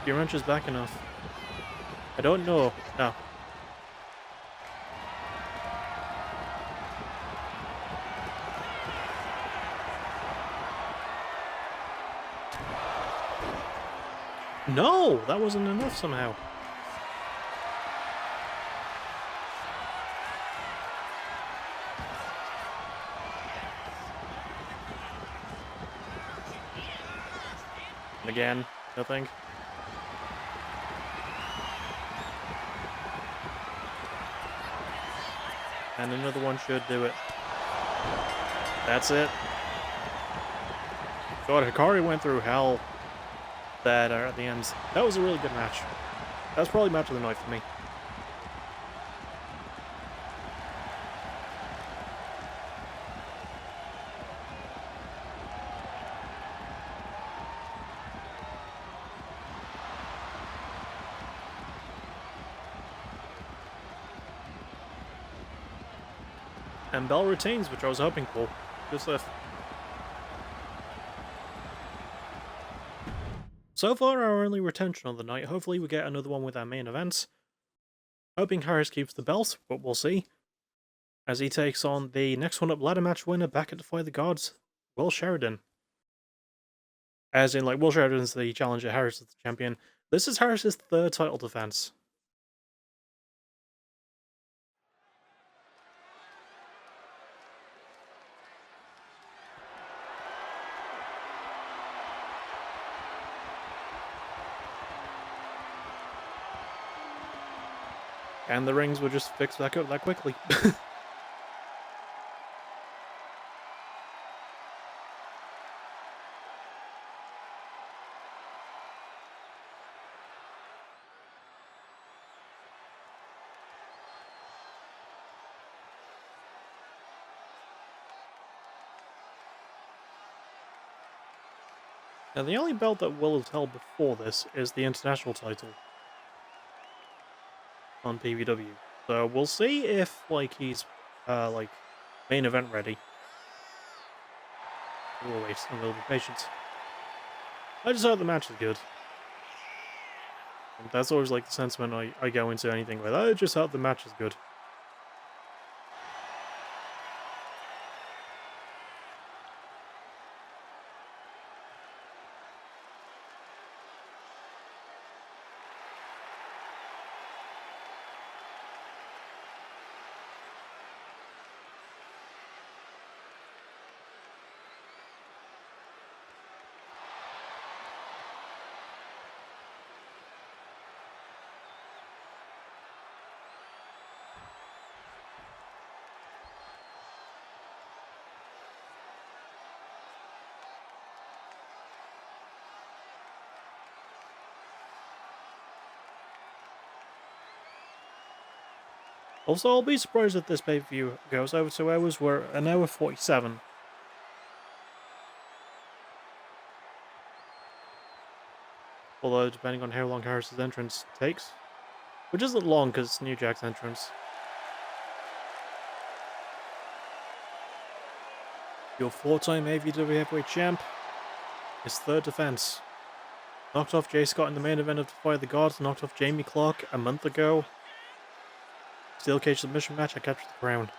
Your wrench is back enough. I don't know. No. No! That wasn't enough somehow. Again, nothing. And another one should do it. That's it. God, Hikari went through hell that at the end. That was a really good match. That was probably match of the night for me. And Bell retains, which I was hoping for. Good stuff. So far, our only retention of the night. Hopefully we get another one with our main events. Hoping Harris keeps the belt, but we'll see. As he takes on the next one up ladder match winner back at Defy the Gods, Will Sheridan. As in, like, Will Sheridan's the challenger, Harris is the champion. This is Harris's third title defense. And the rings were just fixed back up that quickly. Now, the only belt that Will has held before this is the international title on PVW. So we'll see if he's main event ready. We'll wait and we'll be patient. I just hope the match is good. And that's always the sentiment I go into anything with. I just hope the match is good. Also, I'll be surprised if this pay-per-view goes over 2 hours. We're an hour 47. Although, depending on how long Harris's entrance takes. Which isn't long, because it's New Jack's entrance. Your 4-time AVW Heavyweight Champ. His 3rd defense. Knocked off Jay Scott in the main event of Defy the Gods. Knocked off Jamie Clark a month ago. Steel cage submission match. I captured the crown.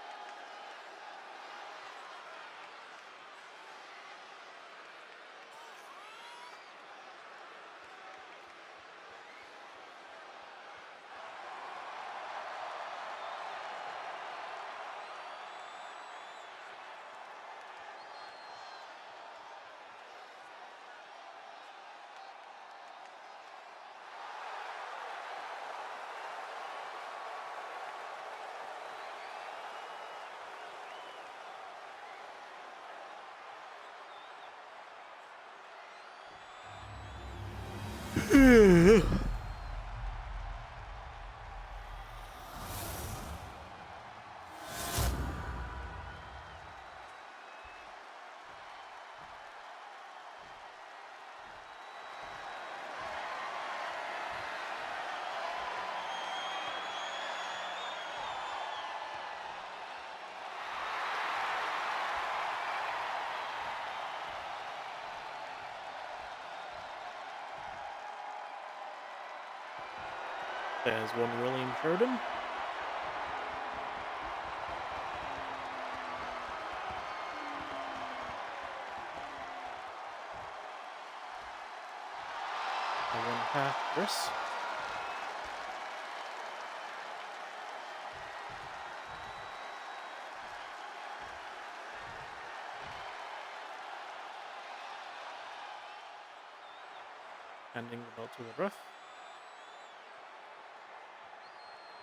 There's one William Sheridan. And one half Chris. Handing the belt to the ref.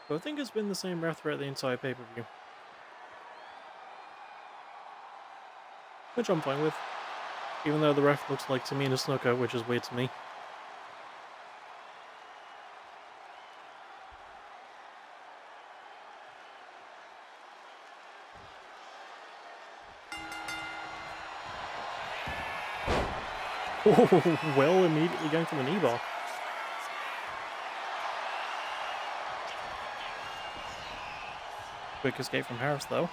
So I think it's been the same ref throughout the entire pay-per-view. Which I'm fine with. Even though the ref looks like Tamina Snuka, which is weird to me. Oh, well, immediately going for the knee bar. Quick escape from Harris, though.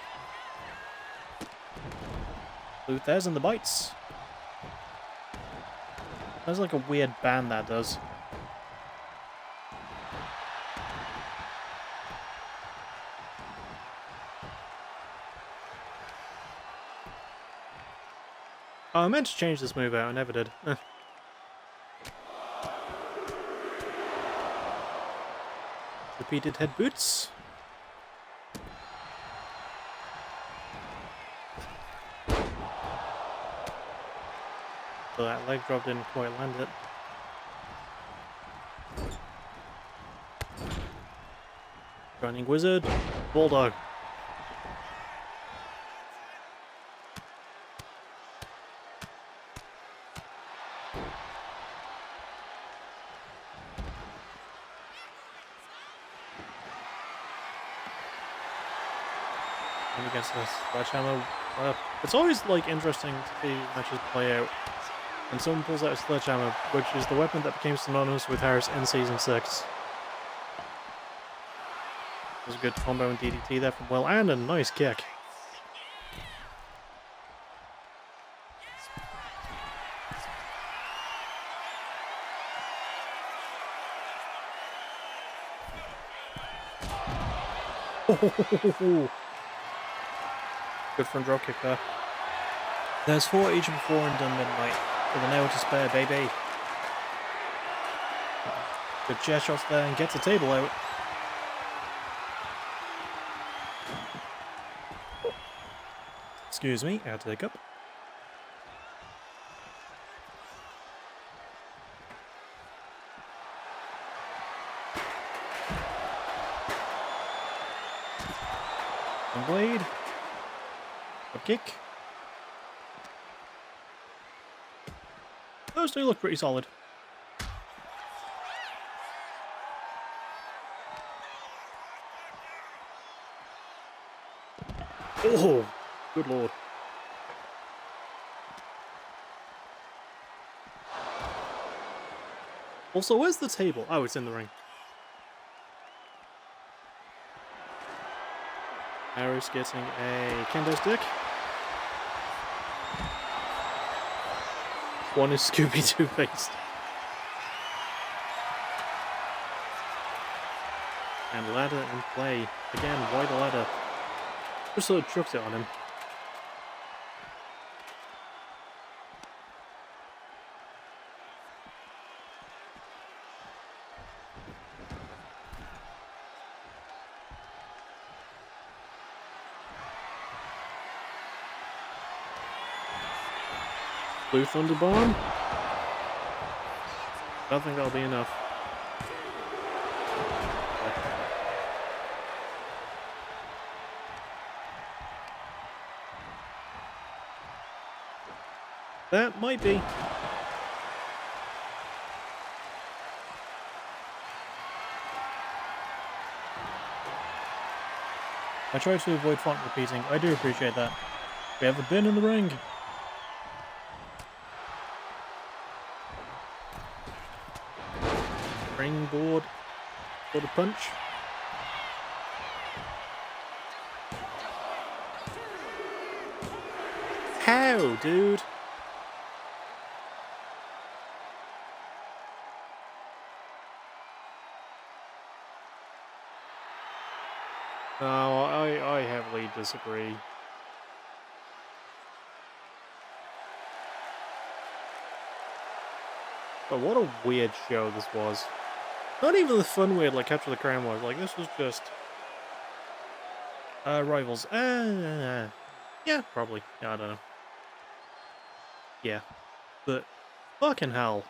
Luthez and the bites. That's like a weird band that does. Oh, I meant to change this move out, I never did. Repeated head boots. So that leg drop didn't quite land it. Shining Wizard. Bulldog. And against this Sledgehammer. It's always like interesting to see matches play out. And someone pulls out a Sledgehammer, which is the weapon that became synonymous with Harris in Season 6. There's a good combo and DDT there from Will, and a nice kick. Oh, good front drop kick there. There's 4 each before and done midnight. With an hour to spare, baby. Good chair shots there and gets the table out. Excuse me, I had to take up. One blade. Up kick. Those do look pretty solid. Oh, good lord. Also, where's the table? Oh, it's in the ring. Harris getting a kendo stick. One is Scooby-Doo based. And ladder in play. Again, why the ladder? Just sort of chucked it on him. Blue Thunder Bomb. I don't think that'll be enough. That might be. I try to avoid font repeating. I do appreciate that. We have a bin in the ring. Springboard for the punch. How, dude? No, I heavily disagree. But what a weird show this was. Not even the fun weird like Capture the Crown was. Like, this was just... Rivals. Yeah, probably. Yeah, I don't know. Yeah. But, fucking hell.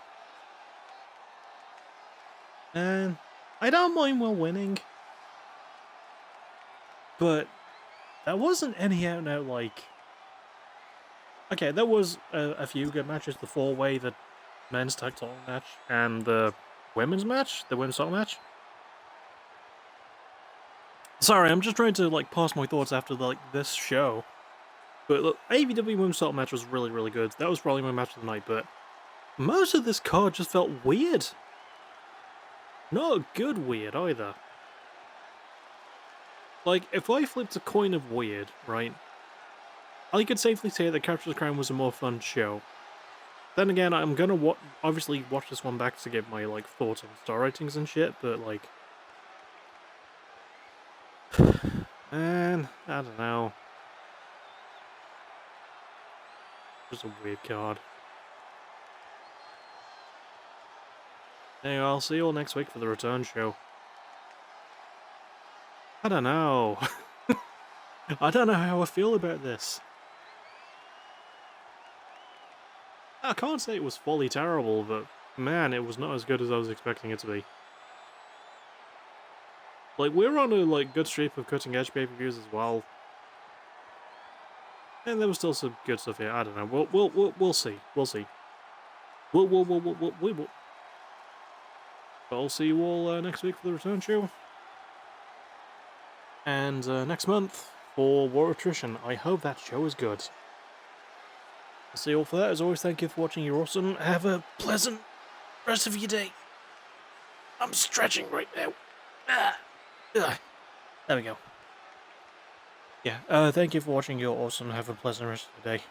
And I don't mind Will winning. But, that wasn't any out-and-out, like... Okay, there was a few good matches. The 4-way, the men's tag title match, and the women's match, the women's title match. Sorry, I'm just trying to like pass my thoughts after like this show. But look, AEW women's title match was really, really good. That was probably my match of the night, but most of this card just felt weird. Not good weird either. Like, if I flipped a coin of weird, right, I could safely say that Capture the Crown was a more fun show. Then again, I'm gonna obviously watch this one back to get my like thoughts on star ratings and shit, but like, man, I don't know. Just a weird card. Anyway, I'll see you all next week for the return show. I don't know. I don't know how I feel about this. I can't say it was fully terrible, but man, it was not as good as I was expecting it to be. Like, we're on a, like, good streak of cutting-edge pay-per-views as well. And there was still some good stuff here. I don't know. We'll see. We'll see. We will. But I'll see you all next week for the return show. And next month for War Attrition. I hope that show is good. I'll see you all for that. As always, thank you for watching. You're awesome. Have a pleasant rest of your day. I'm stretching right now. There we go. Yeah, thank you for watching. You're awesome. Have a pleasant rest of the day.